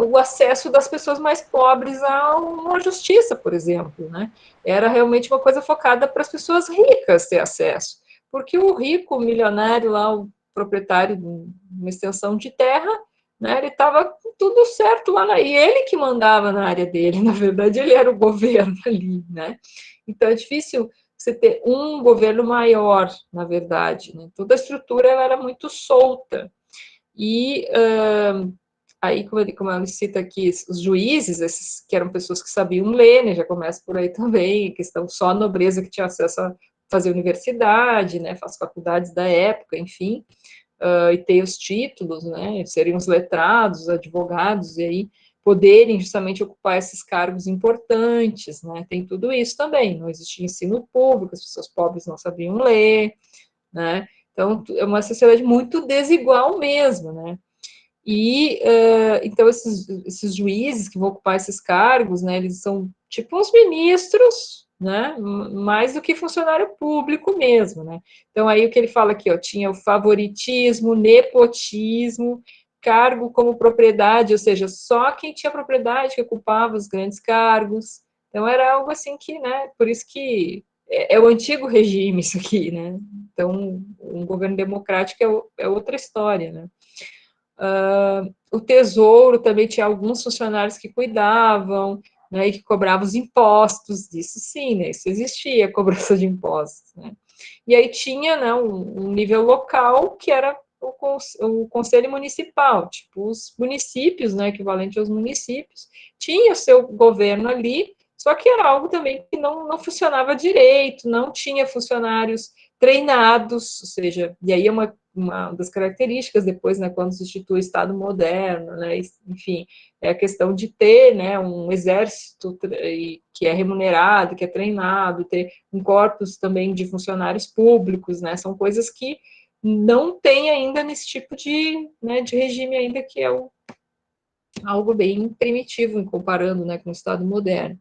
o acesso das pessoas mais pobres a uma justiça, por exemplo, né? Era realmente uma coisa focada para as pessoas ricas ter acesso, porque o rico, o milionário lá, o proprietário de uma extensão de terra, né, ele estava tudo certo lá, e ele que mandava na área dele, na verdade, ele era o governo ali, né? Então, é difícil você ter um governo maior, na verdade, né? Toda a estrutura ela era muito solta, e aí, como ele cita aqui, os juízes, esses que eram pessoas que sabiam ler, né, já começa por aí também, questão só a nobreza que tinha acesso a fazer universidade, né, as faculdades da época, enfim, e ter os títulos, né, seriam os letrados, os advogados, e aí poderem justamente ocupar esses cargos importantes, né, tem tudo isso também, não existia ensino público, as pessoas pobres não sabiam ler, né, então é uma sociedade muito desigual mesmo, né, e, então, esses juízes que vão ocupar esses cargos, né, eles são tipo uns ministros, né, mais do que funcionário público mesmo, né. Então, aí o que ele fala aqui, ó, tinha o favoritismo, nepotismo, cargo como propriedade, ou seja, só quem tinha propriedade que ocupava os grandes cargos. Então, era algo assim que, né, por isso que é o antigo regime isso aqui, né. Então, um governo democrático é outra história, né. O Tesouro também tinha alguns funcionários que cuidavam, né, e que cobravam os impostos, isso sim, né, isso existia, cobrança de impostos, né. E aí tinha, né, um nível local, que era o conselho municipal, tipo, os municípios, né, equivalente aos municípios, tinha o seu governo ali, só que era algo também que não funcionava direito, não tinha funcionários treinados, ou seja, e aí é uma das características depois, né, quando se institui o Estado moderno, né, enfim, é a questão de ter, né, um exército que é remunerado, que é treinado, ter um corpus também de funcionários públicos, né, são coisas que não tem ainda nesse tipo de, né, de regime ainda, que é algo bem primitivo, comparando, né, com o Estado moderno.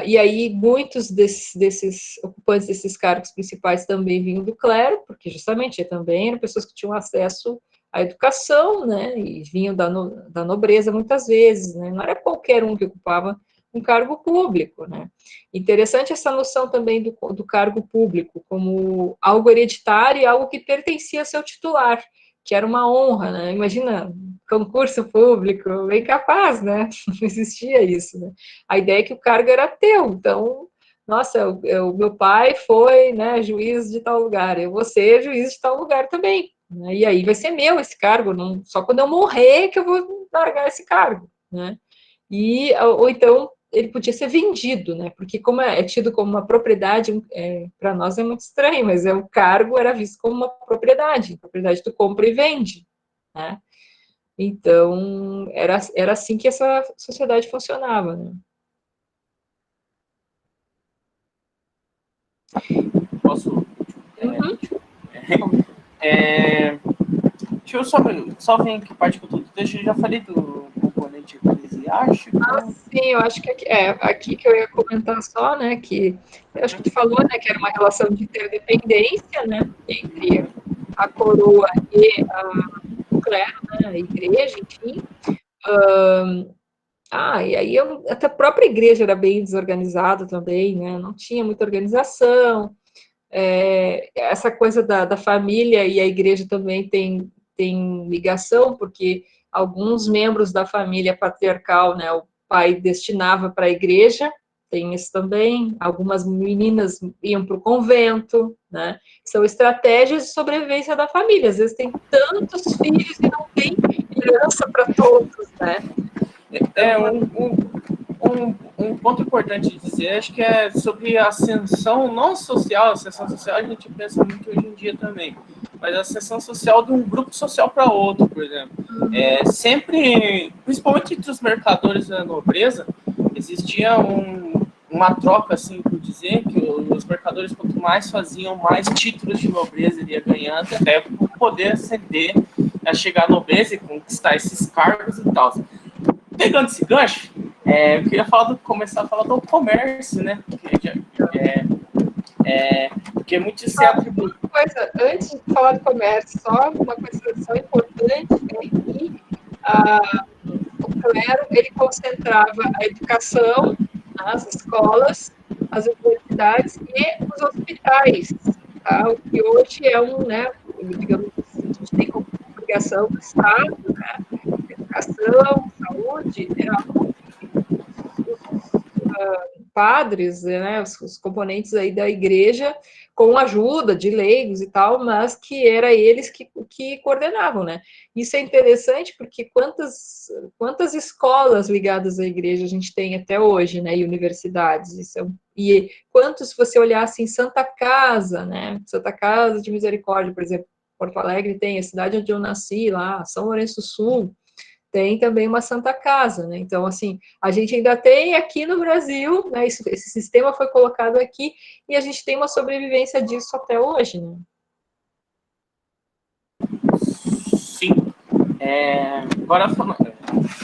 E aí, muitos desses ocupantes desses cargos principais também vinham do clero, porque justamente também eram pessoas que tinham acesso à educação, né, e vinham da nobreza muitas vezes, né, não era qualquer um que ocupava um cargo público, né. Interessante essa noção também do cargo público como algo hereditário e algo que pertencia ao seu titular, que era uma honra, né, imagina, concurso público, bem capaz, né, não existia isso, né. A ideia é que o cargo era teu, então, nossa, o meu pai foi, né, juiz de tal lugar, eu vou ser juiz de tal lugar também, né, e aí vai ser meu esse cargo, não, só quando eu morrer que eu vou largar esse cargo, né, ou então ele podia ser vendido, né, porque como é tido como uma propriedade, para nós é muito estranho, mas o cargo era visto como uma propriedade tu compra e vende, né, então era assim que essa sociedade funcionava, né. Posso? Uhum. Deixa eu só ver em que parte que eu tô. Deixa eu já falei do componente eclesiástico. Sim, eu acho que aqui que eu ia comentar só, né, que eu acho que tu falou, né, que era uma relação de interdependência, né, entre a coroa e o clero, né, a igreja, enfim. E aí até a própria igreja era bem desorganizada também, né, não tinha muita organização. Essa coisa da família e a igreja também tem ligação, porque alguns membros da família patriarcal, né, o pai destinava para a igreja, tem isso também, algumas meninas iam para o convento, né, são estratégias de sobrevivência da família, às vezes tem tantos filhos e não tem herança para todos, né. Um ponto importante de dizer, acho que é sobre a ascensão não social, a ascensão social a gente pensa muito hoje em dia também, mas a ascensão social de um grupo social para outro, por exemplo. Sempre, principalmente entre os mercadores da nobreza, existia uma troca, assim, por dizer, que os mercadores, quanto mais faziam, mais títulos de nobreza ele ia ganhando, até por poder ascender, a chegar à nobreza e conquistar esses cargos e tal. Pegando esse gancho, eu queria começar a falar do comércio, né? Porque muito se atribui. Antes de falar do comércio, só uma coisa importante é que o clero ele concentrava a educação, as escolas, as universidades e os hospitais, tá? O que hoje é digamos assim, a gente tem como obrigação do Estado, né? Educação, saúde, padres, né, os componentes aí da igreja, com ajuda de leigos e tal, mas que era eles que coordenavam, né. Isso é interessante porque quantas escolas ligadas à igreja a gente tem até hoje, né, e universidades, e quantos, se você olhar assim, Santa Casa, né, Santa Casa de Misericórdia, por exemplo, Porto Alegre tem a cidade onde eu nasci, lá, São Lourenço do Sul, tem também uma Santa Casa, né? Então, assim, a gente ainda tem aqui no Brasil, né? Esse sistema foi colocado aqui e a gente tem uma sobrevivência disso até hoje, né? Sim. Agora,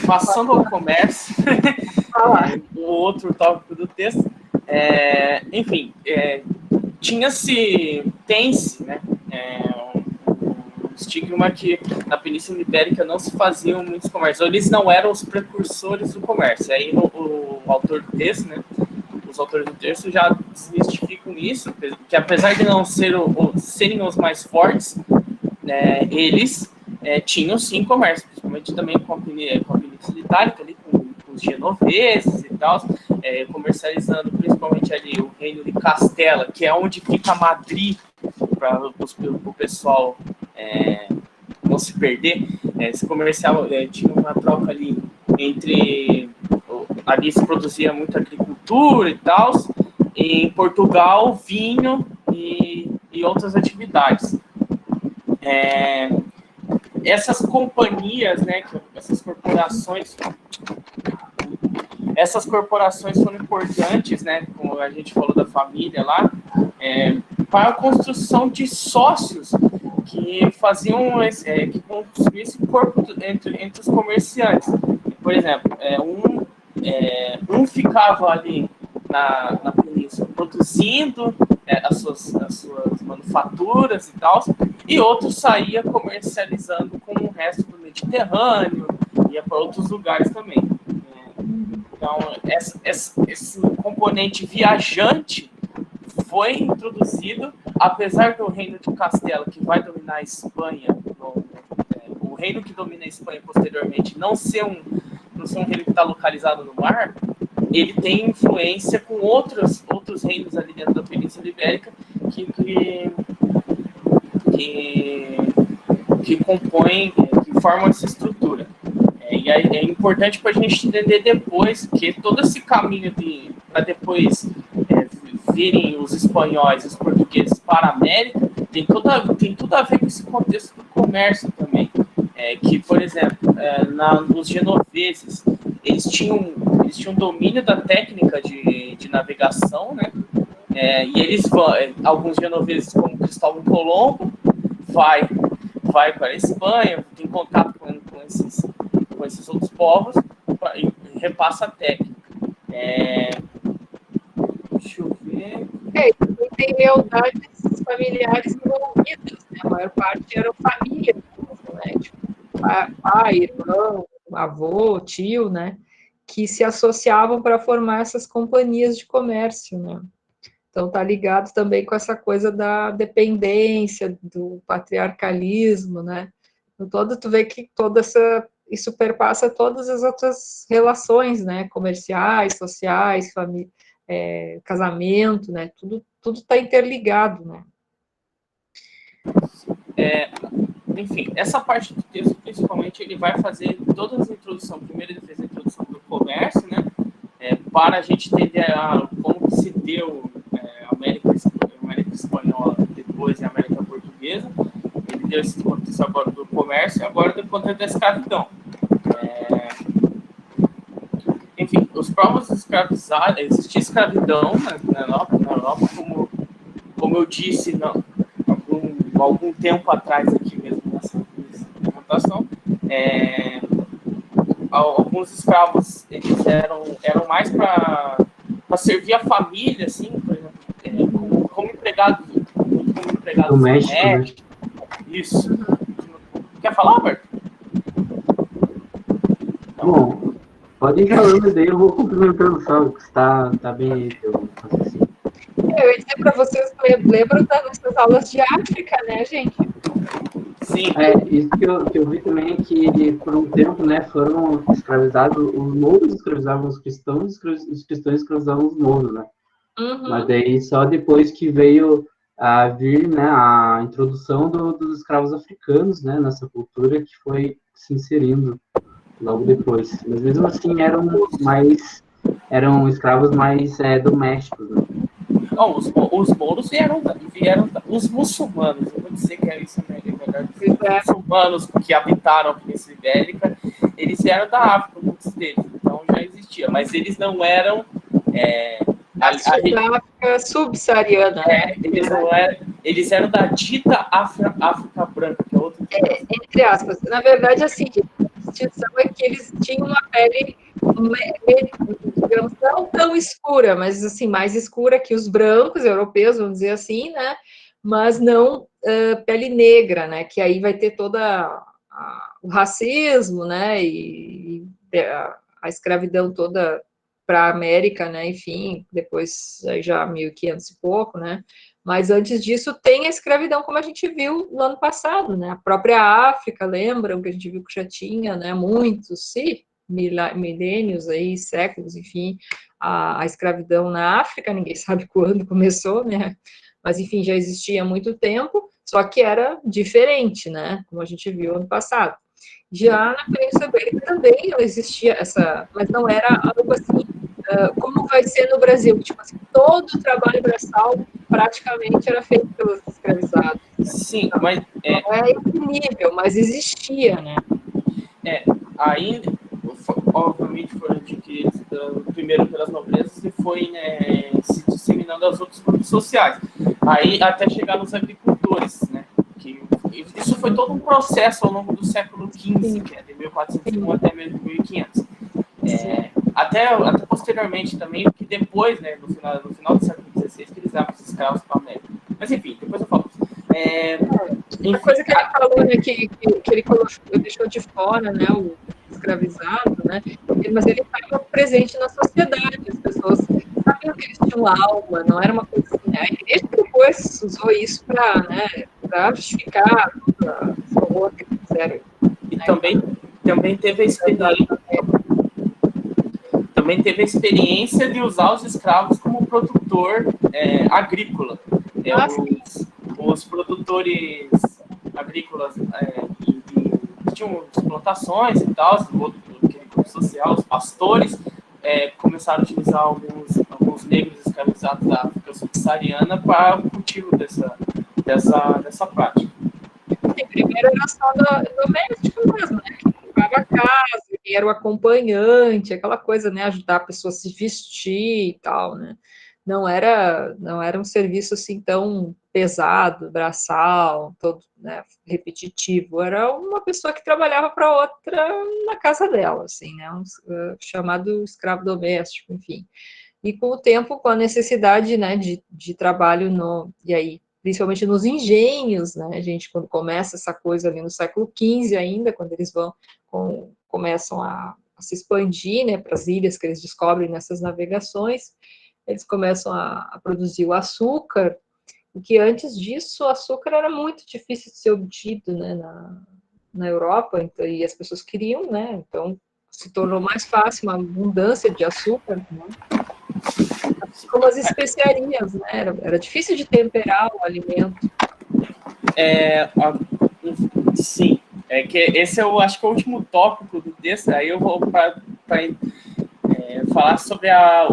passando ao comércio, o outro tópico do texto, enfim, tem-se, né? Estigma que na Península Ibérica não se faziam muitos comércios, eles não eram os precursores do comércio. Aí o autor do texto, né, os autores do texto já desmistificam isso, que apesar de não serem os mais fortes, né, eles tinham sim comércio, principalmente também com a Península Itálica, ali, com os genoveses e tal, comercializando principalmente ali o reino de Castela, que é onde fica Madrid, para o pessoal não se perder. Esse comercial tinha uma troca ali entre... Ali se produzia muita agricultura e tal, e em Portugal, vinho e outras atividades. Essas companhias, né, essas corporações foram importantes, né, como a gente falou da família lá, para a construção de sócios que faziam, que construíam esse corpo entre os comerciantes. Por exemplo, um ficava ali na península produzindo as suas manufaturas e tal, e outro saía comercializando com o resto do Mediterrâneo, ia para outros lugares também. Então, esse componente viajante foi introduzido, apesar do Reino de Castela, que vai dominar a Espanha, o reino que domina a Espanha posteriormente, não ser um reino que está localizado no mar, ele tem influência com outros reinos ali dentro da Península Ibérica que compõem, que formam essa estrutura. E é importante para a gente entender depois que todo esse caminho para depois virem os espanhóis e os portugueses para a América tem tudo a ver com esse contexto do comércio também. Que, por exemplo, nos genoveses, eles tinham domínio da técnica de navegação, né? E eles alguns genoveses, como Cristóvão Colombo, vai para a Espanha, tem contato com esses outros povos e repassa a técnica. Deixa eu ver. Tem lealdades familiares envolvidas, né? A maior parte eram famílias, né? Tipo, pai, irmão, avô, tio, né? Que se associavam para formar essas companhias de comércio, né? Então, está ligado também com essa coisa da dependência, do patriarcalismo, né? Então, tu vê que isso perpassa todas as outras relações, né? Comerciais, sociais, casamento, né? Tudo está interligado, né? Enfim, essa parte do texto, principalmente, ele vai fazer todas as introduções. Primeiro ele fez a introdução do comércio, né? Para a gente entender como se deu a América Espanhola, depois a América Portuguesa. Ele deu esse contexto agora do comércio e agora do contexto da escravidão. Enfim, os povos escravizados, existia escravidão na Europa, como eu disse, algum tempo atrás aqui mesmo nessa apresentação, alguns escravos eles eram mais para servir a família, assim, por exemplo, como empregado doméstico. Isso. Quer falar, Alberto? Bom, pode ir falando, daí eu vou complementando só, que está bem aí teu raciocínio. Eu ia dizer para vocês, lembram das nossas aulas de África, né, gente? Sim. Isso que eu vi também é que, por um tempo, né, foram escravizados, os mouros escravizavam os cristãos escravizavam os mouros, né? Uhum. Mas daí só depois que veio a vir, né, a introdução dos escravos africanos, né, nessa cultura, que foi se inserindo logo depois. Mas mesmo assim eram escravos mais domésticos, né? Não, os mouros vieram os muçulmanos, eu vou dizer que é isso, né? Os muçulmanos que habitaram a Península Ibérica, eles vieram da África, muitos deles, então já existia, mas eles não eram da África subsaariana, né? Eles eram da dita África Branca, que é outro. Entre aspas. Na verdade, assim, a distinção é que eles tinham uma pele, digamos, não tão escura, mas assim, mais escura que os brancos europeus, vamos dizer assim, né? Mas não pele negra, né? Que aí vai ter toda o racismo, né? E a escravidão toda para a América, né? Enfim, depois aí já 1500 e pouco, né? Mas antes disso tem a escravidão, como a gente viu no ano passado, né? A própria África, lembram que a gente viu que já tinha, né? Muitos, milênios aí, séculos, enfim, a escravidão na África, ninguém sabe quando começou, né? Mas enfim, já existia há muito tempo, só que era diferente, né? Como a gente viu ano passado. Já na Península Ibérica também existia mas não era algo assim, como vai ser no Brasil, tipo assim, todo o trabalho braçal praticamente era feito pelos escravizados. Sim, mas... Não é esse nível, mas existia, né? Ainda, obviamente, foram adquiridos primeiro pelas nobrezas e foi, né, se disseminando aos outros grupos sociais. Aí, até chegar nos agricultores, né? Isso foi todo um processo ao longo do século XV, que é de 1401 até 1500. Até posteriormente também, que depois, né, no final do século XVI, que eles davam os escravos para a América. Mas enfim, depois eu falo. Uma coisa que ele falou, né, que ele deixou de fora, né, o escravizado, né, mas ele estava presente na sociedade, as pessoas sabiam que eles tinham alma, não era uma coisa assim, né, a igreja depois usou isso para, né, para justificar o horror que eles fizeram. E também teve a experiência. Também teve a experiência de usar os escravos como produtor agrícola. Os produtores agrícolas que tinham plantações e tal, aquele grupo social, os pastores, começaram a utilizar alguns negros escravizados da África subsaariana para o cultivo dessa prática. Primeiro era só doméstico mesmo, né? Que ocupava a casa, que era o acompanhante, aquela coisa, né? Ajudar a pessoa a se vestir e tal, né? Não era um serviço assim tão pesado, braçal, todo, né, repetitivo. Era uma pessoa que trabalhava para outra na casa dela, assim, né? Chamado escravo doméstico, enfim. E com o tempo, com a necessidade, né, de trabalho e aí principalmente nos engenhos, né, a gente, quando começa essa coisa ali no século XV ainda, quando eles começam a se expandir, né, para as ilhas que eles descobrem nessas navegações, eles começam a produzir o açúcar, e que antes disso o açúcar era muito difícil de ser obtido, né, na Europa, então, e as pessoas queriam, né, então se tornou mais fácil, uma abundância de açúcar, né? Como as especiarias, né? Era difícil de temperar o alimento. Sim, que esse eu acho que é o último tópico do texto. Aí eu vou para falar sobre a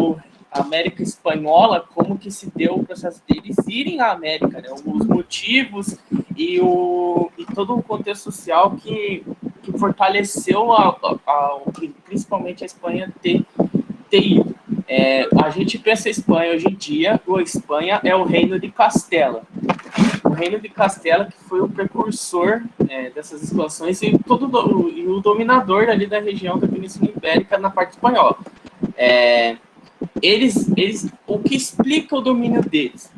América Espanhola, como que se deu o processo deles irem à América, né? Os motivos e todo o contexto social que fortaleceu principalmente a Espanha ter ido. A gente pensa em Espanha hoje em dia, a Espanha é o Reino de Castela. O Reino de Castela, que foi o precursor dessas expansões e o dominador ali da região da Península Ibérica na parte espanhola. O que explica o domínio deles?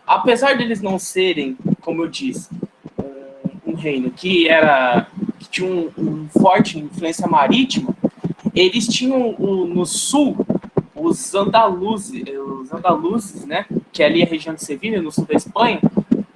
Apesar de eles não serem, como eu disse, um reino que tinha um forte influência marítima, eles tinham no sul os andaluzes, né, que é ali a região de Sevilha, no sul da Espanha,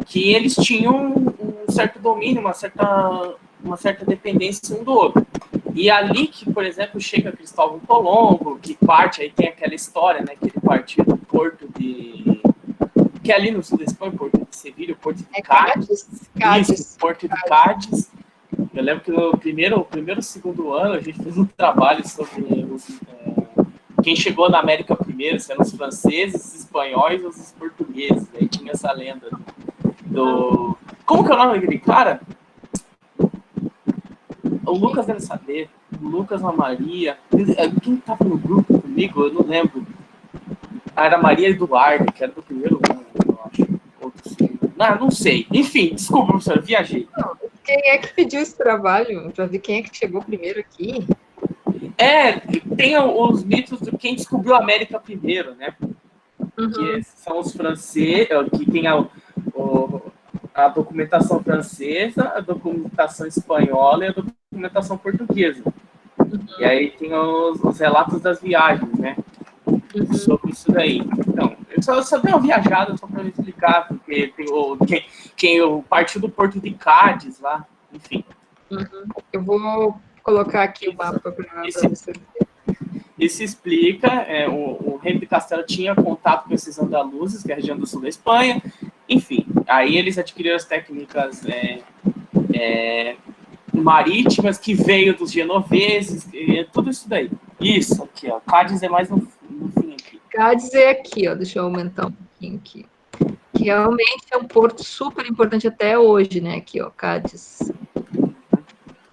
que eles tinham um certo domínio, uma certa dependência um do outro. E ali que, por exemplo, chega Cristóvão Colombo, que parte, aí tem aquela história, né, que ele partiu do porto que é ali no sul da Espanha, o porto de Sevilha, o porto de Cádiz. Isso, o porto de Cádiz. Eu lembro que no primeiro segundo ano a gente fez um trabalho sobre quem chegou na América primeiro, se eram os franceses, os espanhóis ou os portugueses. Aí tinha essa lenda do... Como que é o nome daquele cara? O Lucas deve saber. O Lucas ou a Maria. Quem estava no grupo comigo? Eu não lembro. Era Maria Eduardo, que era do primeiro ano, eu acho. Não sei. Enfim, desculpa, professor, eu viajei. Não, quem é que pediu esse trabalho? Para ver quem é que chegou primeiro aqui? Tem os mitos de quem descobriu a América primeiro, né? Uhum. Que são os franceses, que tem a documentação francesa, a documentação espanhola e a documentação portuguesa. Uhum. E aí tem os relatos das viagens, né? Uhum. Sobre isso daí. Então, eu só dei uma viajada só para explicar, porque tem quem partiu do porto de Cádiz lá, enfim. Uhum. Eu vou colocar aqui o mapa para você ver. Isso explica, o Reino de Castela tinha contato com esses andaluzes, que é a região do sul da Espanha, enfim, aí eles adquiriram as técnicas marítimas, que veio dos genoveses, tudo isso daí. Isso aqui, ó, Cádiz é mais no fim aqui. Cádiz é aqui, ó, deixa eu aumentar um pouquinho aqui. que realmente é um porto super importante até hoje, né? Aqui, ó, Cádiz.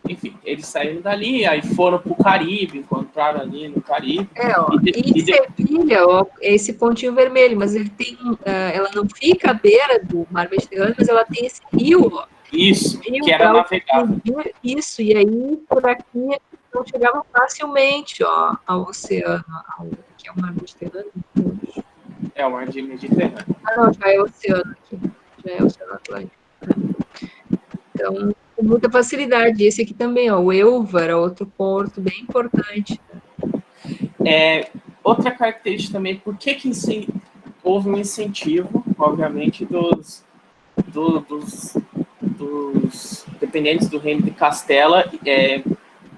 Enfim, eles saíram dali, aí foram para o Caribe, encontraram ali no Caribe. Ó, e Sevilha, ó, é esse pontinho vermelho, mas ele tem, ela não fica à beira do mar Mediterrâneo, mas ela tem esse rio, ó. Isso, Rio que era navegável. Isso, e aí por aqui não chegava facilmente, ó, ao oceano, que é o mar Mediterrâneo. É o mar Mediterrâneo. Ah, não, já é oceano aqui, já é o Oceano Atlântico. Então, com muita facilidade. Esse aqui também, ó, o Elva, é outro porto bem importante. Outra característica também, por que houve um incentivo, obviamente, dos dependentes do Reino de Castela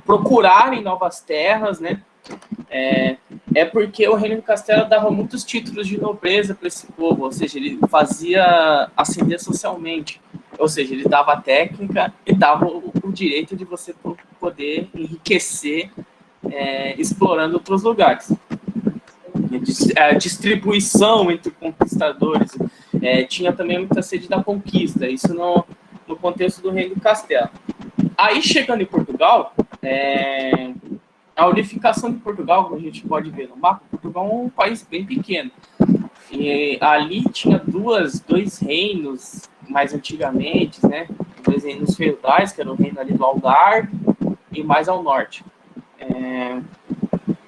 procurarem novas terras, né? Porque o Reino de Castela dava muitos títulos de nobreza para esse povo, ou seja, ele fazia ascender socialmente, ou seja, ele dava a técnica e dava o direito de você poder enriquecer explorando outros lugares. A distribuição entre conquistadores, tinha também muita sede da conquista, isso no contexto do Reino de Castela. Aí, chegando em Portugal, a unificação de Portugal, como a gente pode ver no mapa, Portugal é um país bem pequeno. E ali tinha dois reinos, mais antigamente, né? Dois reinos feudais, que era o reino ali do Algarve e mais ao norte.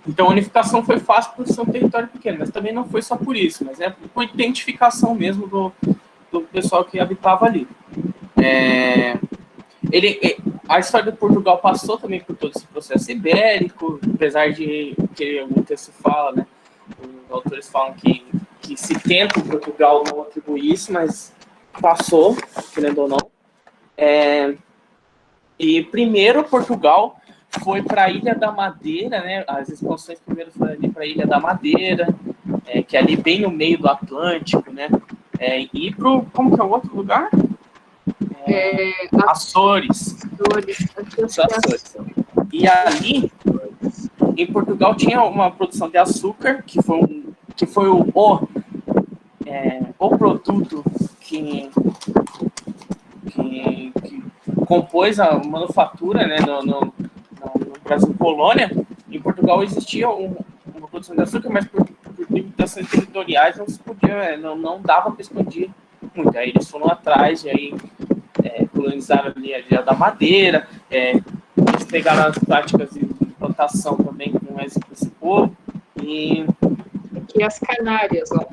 Então a unificação foi fácil por ser um território pequeno, mas também não foi só por isso, mas por identificação mesmo do pessoal que habitava ali. A história de Portugal passou também por todo esse processo ibérico, apesar de que o texto fala, né? Os autores falam que se tenta Portugal não atribuir isso, mas passou, querendo ou não. E primeiro Portugal foi para a Ilha da Madeira, né? As expansões primeiro foram ali para a Ilha da Madeira, que é ali bem no meio do Atlântico, né? E como que é o outro lugar? Açores. Açores. E ali, em Portugal, tinha uma produção de açúcar, que foi o produto que compôs a manufatura, né, no Brasil colônia. Em Portugal existia uma produção de açúcar, mas por limitações territoriais não se podia, não dava para expandir muito. Aí eles foram atrás, e aí colonizaram ali a Ilha da Madeira, eles pegaram as práticas de plantação também com esse povo. E aqui as Canárias, ó.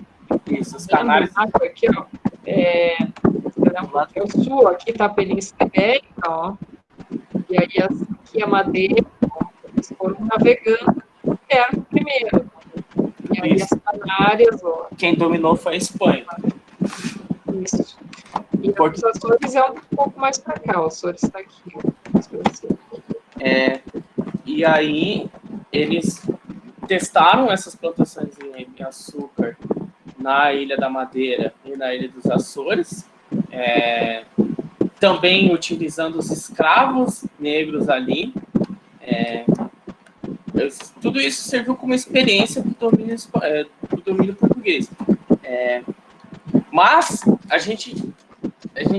Isso, as Canárias. Aqui, ó. É o sul, aqui está a Península Ibérica, ó. E aí aqui a Madeira, ó, eles foram navegando perto primeiro. E aí as Canárias, ó. Quem dominou foi a Espanha. Isso. E os Açores é um pouco mais para cá, o Açores está aqui. E aí eles testaram essas plantações de açúcar na Ilha da Madeira e na Ilha dos Açores, também utilizando os escravos negros ali. Tudo isso serviu como experiência para o domínio português. Mas a gente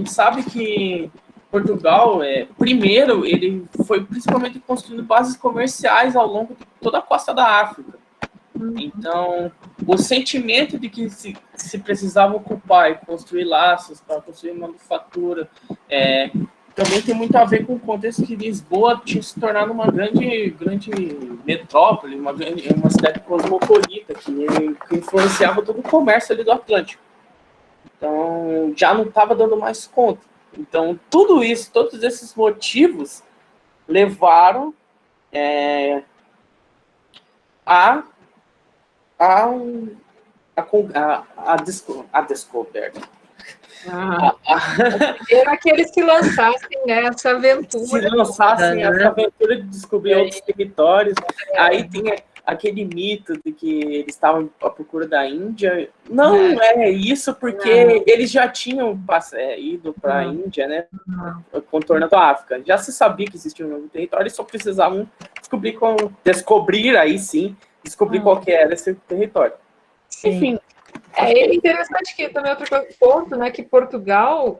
sabe que Portugal, primeiro, ele foi principalmente construindo bases comerciais ao longo de toda a costa da África. Então, o sentimento de que se precisava ocupar e construir laços para construir manufatura também tem muito a ver com o contexto que Lisboa tinha se tornado uma grande metrópole, uma cidade cosmopolita que influenciava todo o comércio ali do Atlântico. Então, já não estava dando mais conta. Então, tudo isso, todos esses motivos levaram a descoberta. Era que eles se lançassem nessa aventura. Se lançassem essa aventura de descobrir outros territórios. Aí tem aquele mito de que eles estavam à procura da Índia. Não é isso, porque eles já tinham ido para a Índia, né? Contornando a África. Já se sabia que existia um novo território, eles só precisavam descobrir qual que era esse território. Sim. Enfim, É interessante que também outro ponto, né, que Portugal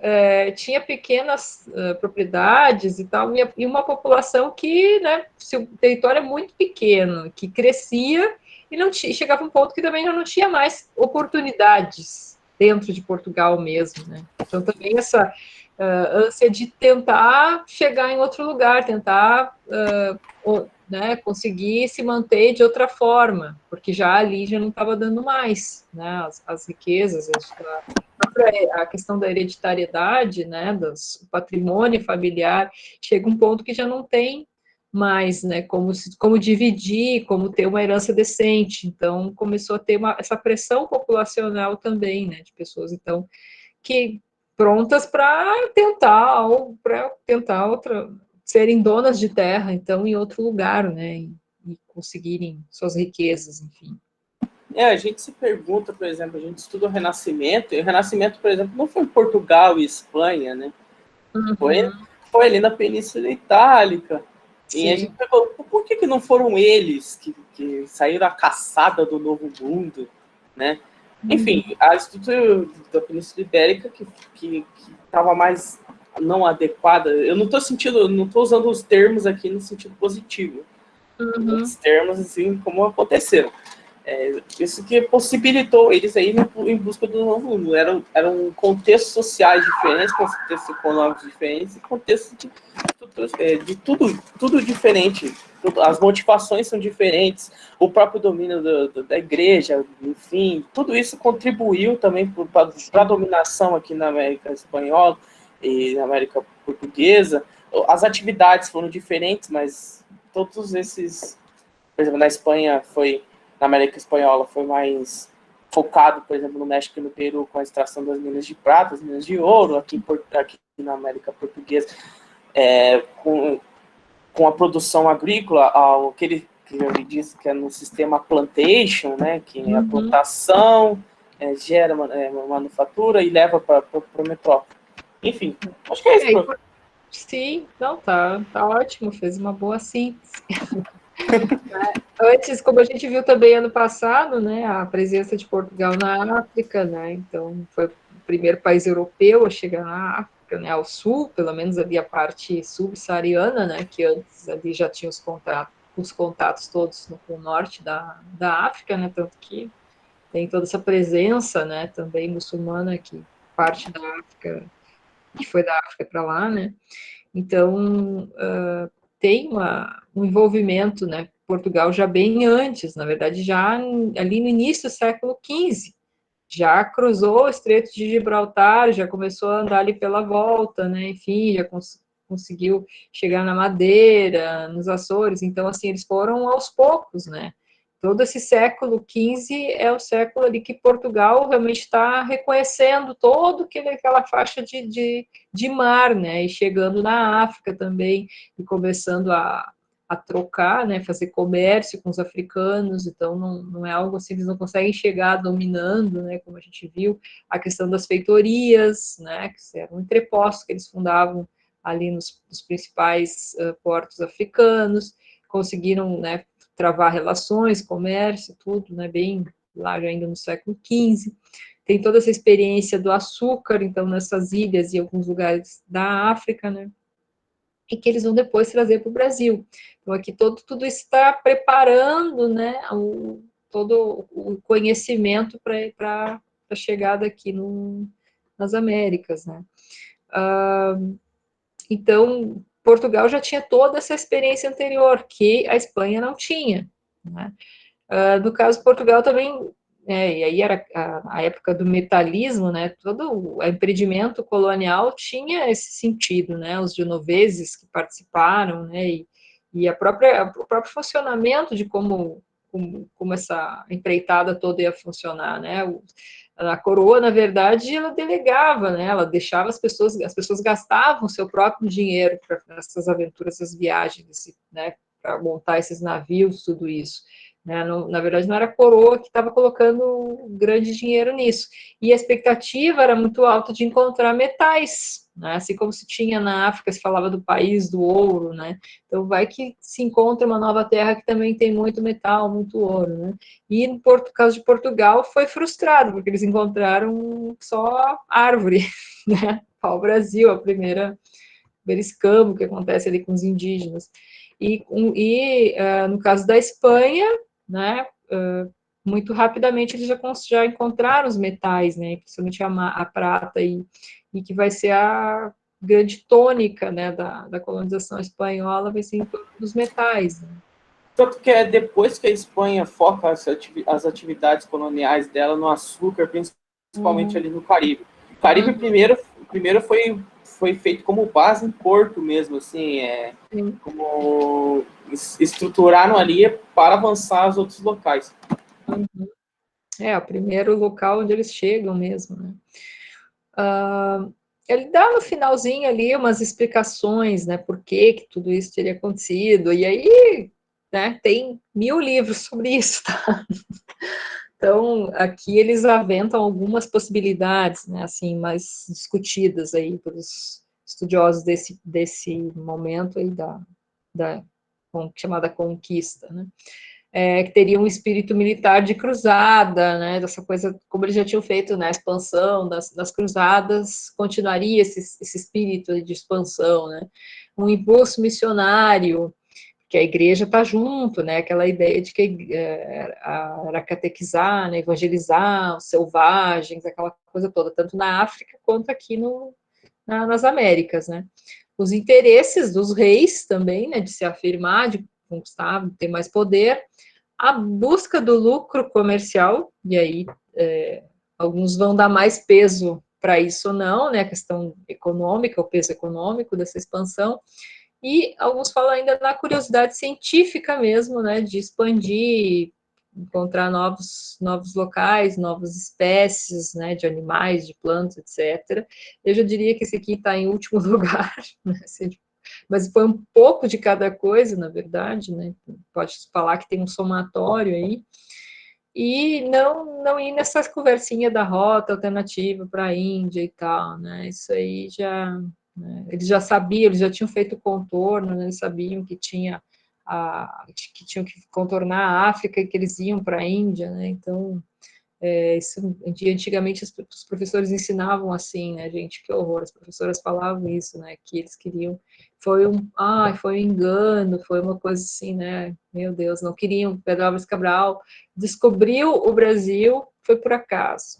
tinha pequenas propriedades e tal, e uma população que, né, seu território é muito pequeno, que crescia e não tinha, chegava um ponto que também já não tinha mais oportunidades dentro de Portugal mesmo, né? Então também essa ânsia de tentar chegar em outro lugar, tentar né, conseguir se manter de outra forma, porque já ali já não estava dando mais, né, as riquezas, a questão da hereditariedade, né, o patrimônio familiar, chega um ponto que já não tem mais, né, como dividir, como ter uma herança decente, então começou a ter essa pressão populacional também, né, de pessoas, então, que prontas para tentar outra, serem donas de terra, então, em outro lugar, né, e conseguirem suas riquezas, enfim. A gente se pergunta, por exemplo, a gente estuda o Renascimento, e o Renascimento, por exemplo, não foi em Portugal e Espanha, né? Uhum. Foi ali na Península Itálica. Sim. E a gente pergunta, por que não foram eles que saíram à caçada do Novo Mundo, né? Enfim, a estrutura da Península Ibérica que estava mais não adequada. Eu não estou usando os termos aqui no sentido positivo. Os termos, assim, como aconteceram. Isso que possibilitou eles aí em busca do novo mundo. Eram contextos sociais diferentes, contextos econômicos diferentes e contextos de tudo diferente. As motivações são diferentes, o próprio domínio da igreja, enfim, tudo isso contribuiu também para a dominação aqui na América Espanhola e na América Portuguesa. As atividades foram diferentes, mas todos esses, por exemplo, na Espanha na América Espanhola foi mais focado, por exemplo, no México e no Peru com a extração das minas de prata, as minas de ouro, aqui na América Portuguesa com a produção agrícola, que ele disse que é no sistema plantation, né, que é a plantação, gera manufatura e leva para a metrópole. Enfim, acho que é isso. Sim, não, tá ótimo, fez uma boa síntese. Antes, como a gente viu também ano passado, né, a presença de Portugal na África, né, então foi o primeiro país europeu a chegar na África, né, ao sul, pelo menos ali a parte subsaariana, né, que antes ali já tinha os contatos todos com o norte da África, né, tanto que tem toda essa presença, né, também muçulmana, que parte da África, que foi da África para lá, né, então tem um envolvimento, né, Portugal já bem antes, na verdade, já ali no início do século XV, já cruzou o Estreito de Gibraltar, já começou a andar ali pela volta, né, enfim, já conseguiu chegar na Madeira, nos Açores, então, assim, eles foram aos poucos, né, todo esse século XV é o século ali que Portugal realmente está reconhecendo todo aquela faixa de mar, né, e chegando na África também, e começando a trocar, né, fazer comércio com os africanos, então não é algo assim, eles não conseguem chegar dominando, né, como a gente viu, a questão das feitorias, né, que eram entrepostos que eles fundavam ali nos principais portos africanos, conseguiram, né, travar relações, comércio, tudo, né, bem lá ainda no século XV, tem toda essa experiência do açúcar, então, nessas ilhas e alguns lugares da África, né, e que eles vão depois trazer para o Brasil. Então, aqui tudo isso está preparando, né, todo o conhecimento para a chegada aqui nas Américas, né. Então, Portugal já tinha toda essa experiência anterior, que a Espanha não tinha, né. No caso, Portugal também, e aí era a época do metalismo, né, todo o empreendimento colonial tinha esse sentido, né, os genoveses que participaram, né, e o próprio funcionamento de como essa empreitada toda ia funcionar, né, a coroa, na verdade, ela delegava, né, ela deixava as pessoas gastavam seu próprio dinheiro para essas aventuras, essas viagens, né, para montar esses navios, tudo isso. né? Na verdade, não era a coroa que estava colocando grande dinheiro nisso. E a expectativa era muito alta de encontrar metais, né? Assim como se tinha na África, se falava do país do ouro, né? Então, vai que se encontra uma nova terra que também tem muito metal, muito ouro, né? E no caso de Portugal, foi frustrado, porque eles encontraram só árvore, né? Ao Brasil, a primeiro escambo que acontece ali com os indígenas. No caso da Espanha, né, muito rapidamente eles já encontraram os metais, né, principalmente a prata, e que vai ser a grande tônica, né, da colonização espanhola, vai ser em torno dos metais. Né. Tanto que é depois que a Espanha foca as atividades coloniais dela no açúcar, principalmente ali no Caribe. O Caribe primeiro foi feito como base em Porto mesmo, assim, como estruturaram ali para avançar os outros locais. O primeiro local onde eles chegam mesmo, né? Ele dá no finalzinho ali umas explicações, né, por que tudo isso teria acontecido, e aí, né, tem 1000 livros sobre isso, tá? Então, aqui eles aventam algumas possibilidades, né, assim, mais discutidas aí pelos estudiosos desse momento aí da chamada conquista, né? Que teria um espírito militar de cruzada, né, dessa coisa, como eles já tinham feito na expansão das cruzadas, continuaria esse espírito de expansão, né, um impulso missionário, que a igreja está junto, né, aquela ideia de que era catequizar, né, evangelizar os selvagens, aquela coisa toda, tanto na África quanto aqui nas Américas, né. Os interesses dos reis também, né, de se afirmar, de conquistar, de ter mais poder, a busca do lucro comercial, e aí alguns vão dar mais peso para isso ou não, né, a questão econômica, o peso econômico dessa expansão, e alguns falam ainda na curiosidade científica mesmo, né, de expandir, encontrar novos locais, novas espécies, né, de animais, de plantas, etc. Eu já diria que esse aqui está em último lugar, né, mas foi um pouco de cada coisa, na verdade, né, pode falar que tem um somatório aí, e não ir nessas conversinhas da rota alternativa para a Índia e tal, né, isso aí já... Eles já sabiam, eles já tinham feito o contorno, né, eles sabiam que tinham que contornar a África e que eles iam para a Índia, né, então, antigamente os professores ensinavam assim, né, gente, que horror, as professoras falavam isso, né, que eles queriam, foi um engano, foi uma coisa assim, né, meu Deus, não queriam, Pedro Álvares Cabral descobriu o Brasil, foi por acaso.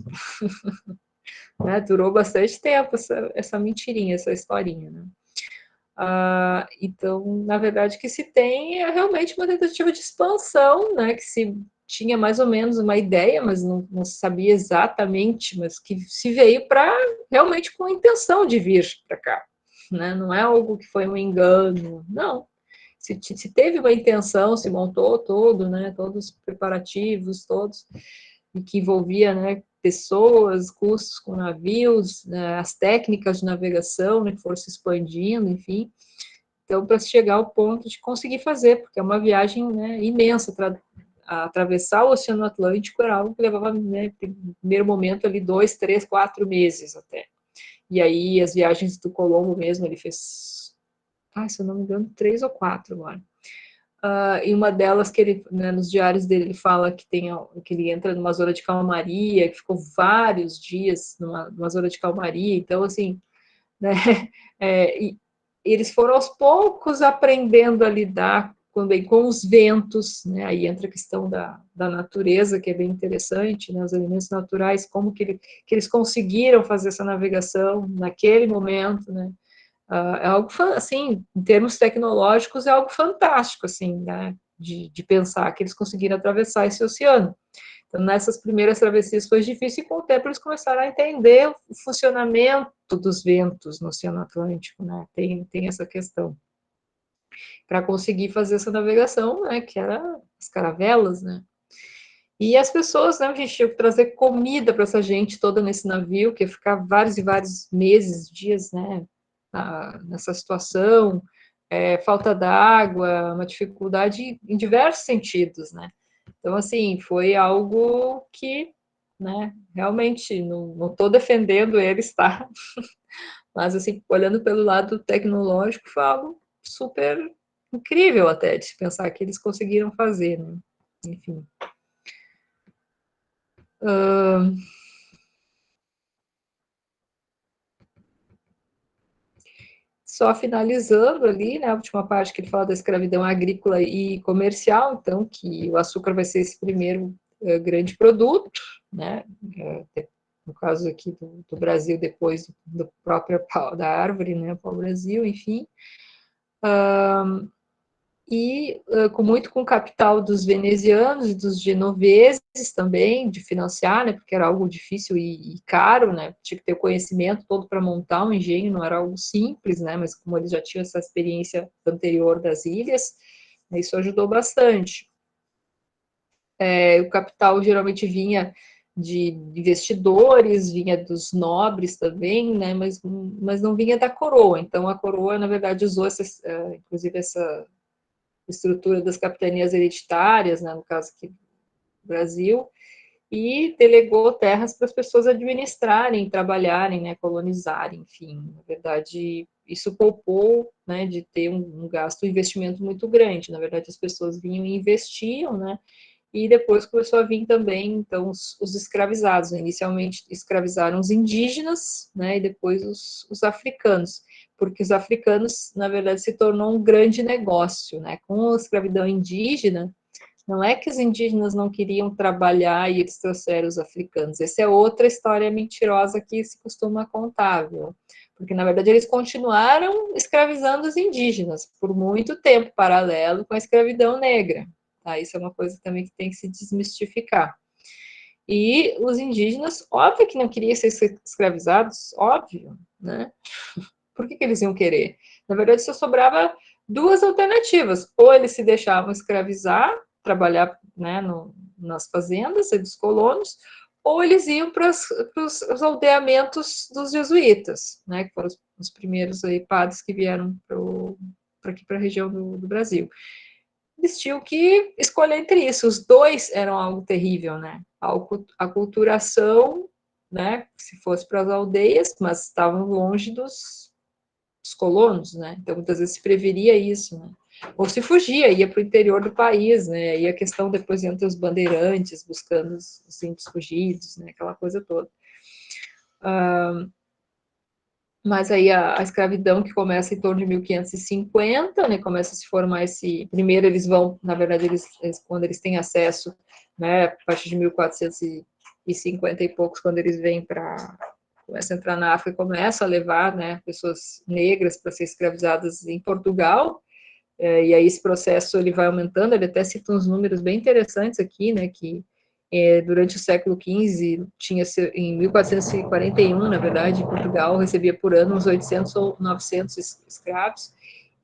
Né, durou bastante tempo essa mentirinha, essa historinha, né? Então, na verdade, o que se tem é realmente uma tentativa de expansão, né, que se tinha mais ou menos uma ideia, mas não se sabia exatamente, mas que se veio para realmente com a intenção de vir para cá, né? Não é algo que foi um engano, não. Se teve uma intenção, se montou todo, né, todos os preparativos, todos, e que envolvia, né, pessoas, custos com navios, né, as técnicas de navegação, né, que foram se expandindo, enfim. Então, para chegar ao ponto de conseguir fazer, porque é uma viagem, né, imensa, atravessar o Oceano Atlântico era algo que levava, né, no primeiro momento, ali 2, 3, 4 meses até. E aí, as viagens do Colombo mesmo, ele fez, se eu não me engano, 3 ou 4 agora. E uma delas que ele, né, nos diários dele, ele fala que ele entra numa zona de calmaria, que ficou vários dias numa zona de calmaria, então, assim, né, e eles foram aos poucos aprendendo a lidar também com os ventos, né, aí entra a questão da natureza, que é bem interessante, né, os elementos naturais, como que eles conseguiram fazer essa navegação naquele momento, né, é algo, assim, em termos tecnológicos, é algo fantástico, assim, né, de pensar que eles conseguiram atravessar esse oceano. Então, nessas primeiras travessias foi difícil, e com o tempo eles começaram a entender o funcionamento dos ventos no Oceano Atlântico, né, tem essa questão. Para conseguir fazer essa navegação, né, que era as caravelas, né. E as pessoas, né, a gente tinha que trazer comida para essa gente toda nesse navio, que ia ficar vários e vários meses, dias, né, nessa situação, falta d'água, uma dificuldade em diversos sentidos, né. Então, assim, foi algo que, né, realmente, não estou defendendo eles, tá? Mas, assim, olhando pelo lado tecnológico, foi algo super incrível até, de se pensar que eles conseguiram fazer, né? Enfim. Só finalizando ali, né, a última parte que ele fala da escravidão agrícola e comercial, então, que o açúcar vai ser esse primeiro grande produto, né, no caso aqui do Brasil, depois do próprio pau da árvore, né, pau-brasil, enfim, e muito com o capital dos venezianos e dos genoveses também, de financiar, né, porque era algo difícil e caro, né, tinha que ter o conhecimento todo para montar um engenho, não era algo simples, né, mas como eles já tinham essa experiência anterior das ilhas, isso ajudou bastante. O capital geralmente vinha de investidores, vinha dos nobres também, né, mas não vinha da coroa, então a coroa, na verdade, usou inclusive essa estrutura das capitanias hereditárias, né, no caso aqui do Brasil, e delegou terras para as pessoas administrarem, trabalharem, né, colonizarem, enfim. Na verdade, isso poupou, né, de ter um gasto, um investimento muito grande. Na verdade, as pessoas vinham e investiam, né, e depois começou a vir também, então, os escravizados. Inicialmente escravizaram os indígenas, né, e depois os africanos, porque os africanos, na verdade, se tornou um grande negócio, né, com a escravidão indígena. Não é que os indígenas não queriam trabalhar e eles trouxeram os africanos. Essa é outra história mentirosa que se costuma contar, viu? Porque, na verdade, eles continuaram escravizando os indígenas por muito tempo, paralelo com a escravidão negra. Tá? Isso é uma coisa também que tem que se desmistificar. E os indígenas, óbvio que não queriam ser escravizados, óbvio, né? Por que eles iam querer? Na verdade, só sobrava duas alternativas. Ou eles se deixavam escravizar, trabalhar, né, nas fazendas dos colonos, ou eles iam para os aldeamentos dos jesuítas, né, que foram os primeiros aí, padres que vieram para aqui, para a região do Brasil. Eles tinham que escolher entre isso. Os dois eram algo terrível, né? A aculturação, né, se fosse para as aldeias, mas estavam longe dos colonos, né? Então, muitas vezes se preveria isso, né? Ou se fugia, ia para o interior do país, né? E a questão depois entre os bandeirantes, buscando os índios fugidos, né? Aquela coisa toda. Mas aí a escravidão que começa em torno de 1550, né? Começa a se formar esse... Primeiro eles vão, na verdade, quando eles têm acesso, né? A partir de 1450 e poucos, quando eles vêm para... Começam a entrar na África e começam a levar, né, pessoas negras para ser escravizadas em Portugal, e aí esse processo ele vai aumentando, ele até cita uns números bem interessantes aqui, né, que durante o século XV, em 1441, na verdade, Portugal recebia por ano uns 800 ou 900 escravos,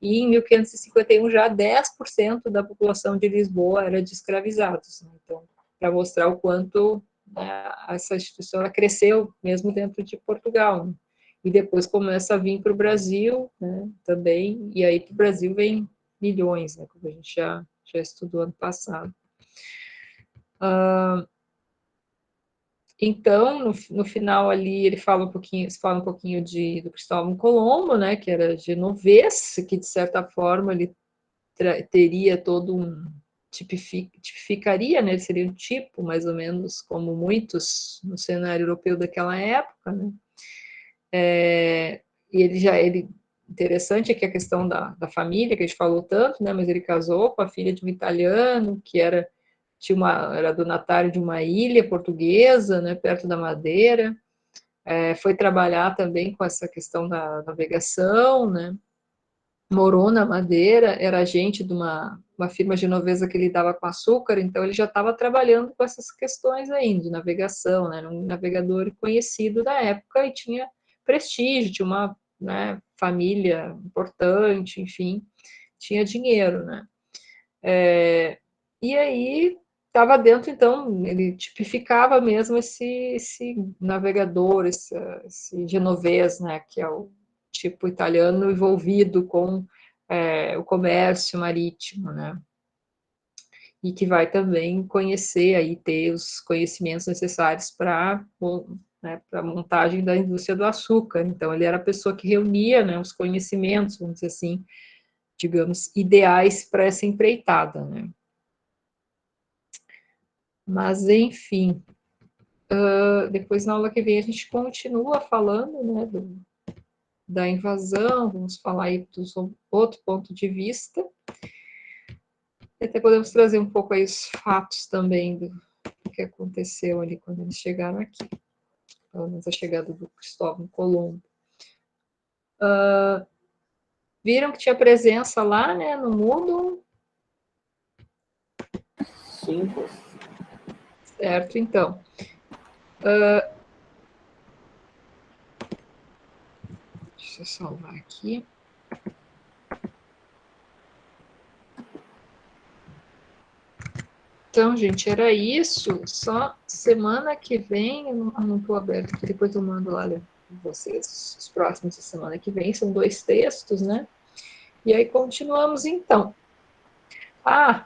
e em 1551 já 10% da população de Lisboa era de escravizados. Né? Então, para mostrar o quanto, né, essa instituição ela cresceu mesmo dentro de Portugal. Né? E depois começa a vir para o Brasil, né, também, e aí para o Brasil vem milhões, né, como a gente já estudou ano passado. Então, no final ali, ele fala um pouquinho do Cristóvão Colombo, né, que era genovês, que de certa forma ele teria todo um tipificaria, né, ele seria um tipo, mais ou menos como muitos no cenário europeu daquela época, né, e interessante é que a questão da família, que a gente falou tanto, né, mas ele casou com a filha de um italiano, que era donatário de uma ilha portuguesa, né, perto da Madeira, foi trabalhar também com essa questão da navegação, né, morou na Madeira, era agente de uma firma genovesa que lidava com açúcar, então ele já estava trabalhando com essas questões aí de navegação, né, era um navegador conhecido da época e tinha prestígio, tinha uma, né, família importante, enfim, tinha dinheiro, né. E aí estava dentro, então, ele tipificava mesmo esse navegador, esse genovês, né, que é o tipo italiano envolvido com o comércio marítimo, né. e que vai também conhecer aí, ter os conhecimentos necessários para, né, para a montagem da indústria do açúcar. Então, ele era a pessoa que reunia, né, os conhecimentos, vamos dizer assim, digamos, ideais para essa empreitada, né. Mas, enfim, depois na aula que vem a gente continua falando, né, da invasão, vamos falar aí do outro ponto de vista, e até podemos trazer um pouco aí os fatos também do que aconteceu ali quando eles chegaram aqui, pelo menos a chegada do Cristóvão Colombo. Viram que tinha presença lá, né, no mundo? Sim. Certo, então. Deixa eu salvar aqui. Então, gente, era isso. Só semana que vem, eu não estou aberto aqui, depois eu mando lá vocês, os próximos da semana que vem, são 2 textos, né? E aí continuamos então.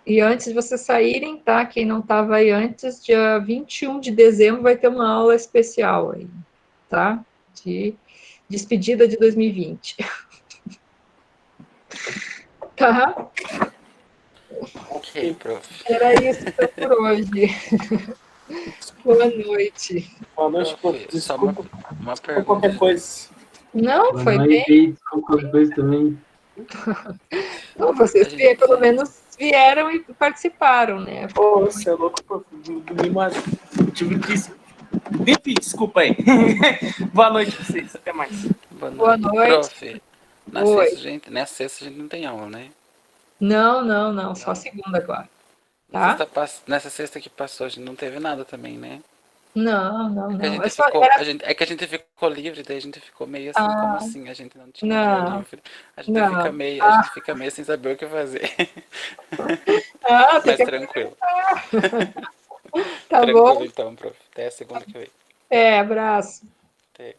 E antes de vocês saírem, tá? Quem não estava aí antes, dia 21 de dezembro vai ter uma aula especial aí, tá? De despedida de 2020. Tá? Ok, prof. Era isso então por hoje. Boa noite. Boa noite, Prof, só desculpa, uma desculpa pergunta. qualquer coisa. Não, Boa foi bem. noite, desculpa qualquer coisa também. Não, vocês A gente- pelo menos vieram e participaram, né? Pô, você é louco, pô. Mas tive que... Enfim, desculpa aí. Boa noite pra vocês. Até mais. Boa noite. Prof, Oi. nessa sexta a gente não tem aula, né? Não, só segunda agora. Tá? Nessa sexta que passou a gente não teve nada também, né? Não. Que a gente Só ficou, era... é que a gente ficou livre, daí a gente ficou meio assim, como assim? A gente não tinha dia Não, livre. A não. gente fica meio sem saber o que fazer. Tem Mas que... tranquilo. Tá Tranquilo bom? então, prof. Até a segunda que vem. Abraço. Até.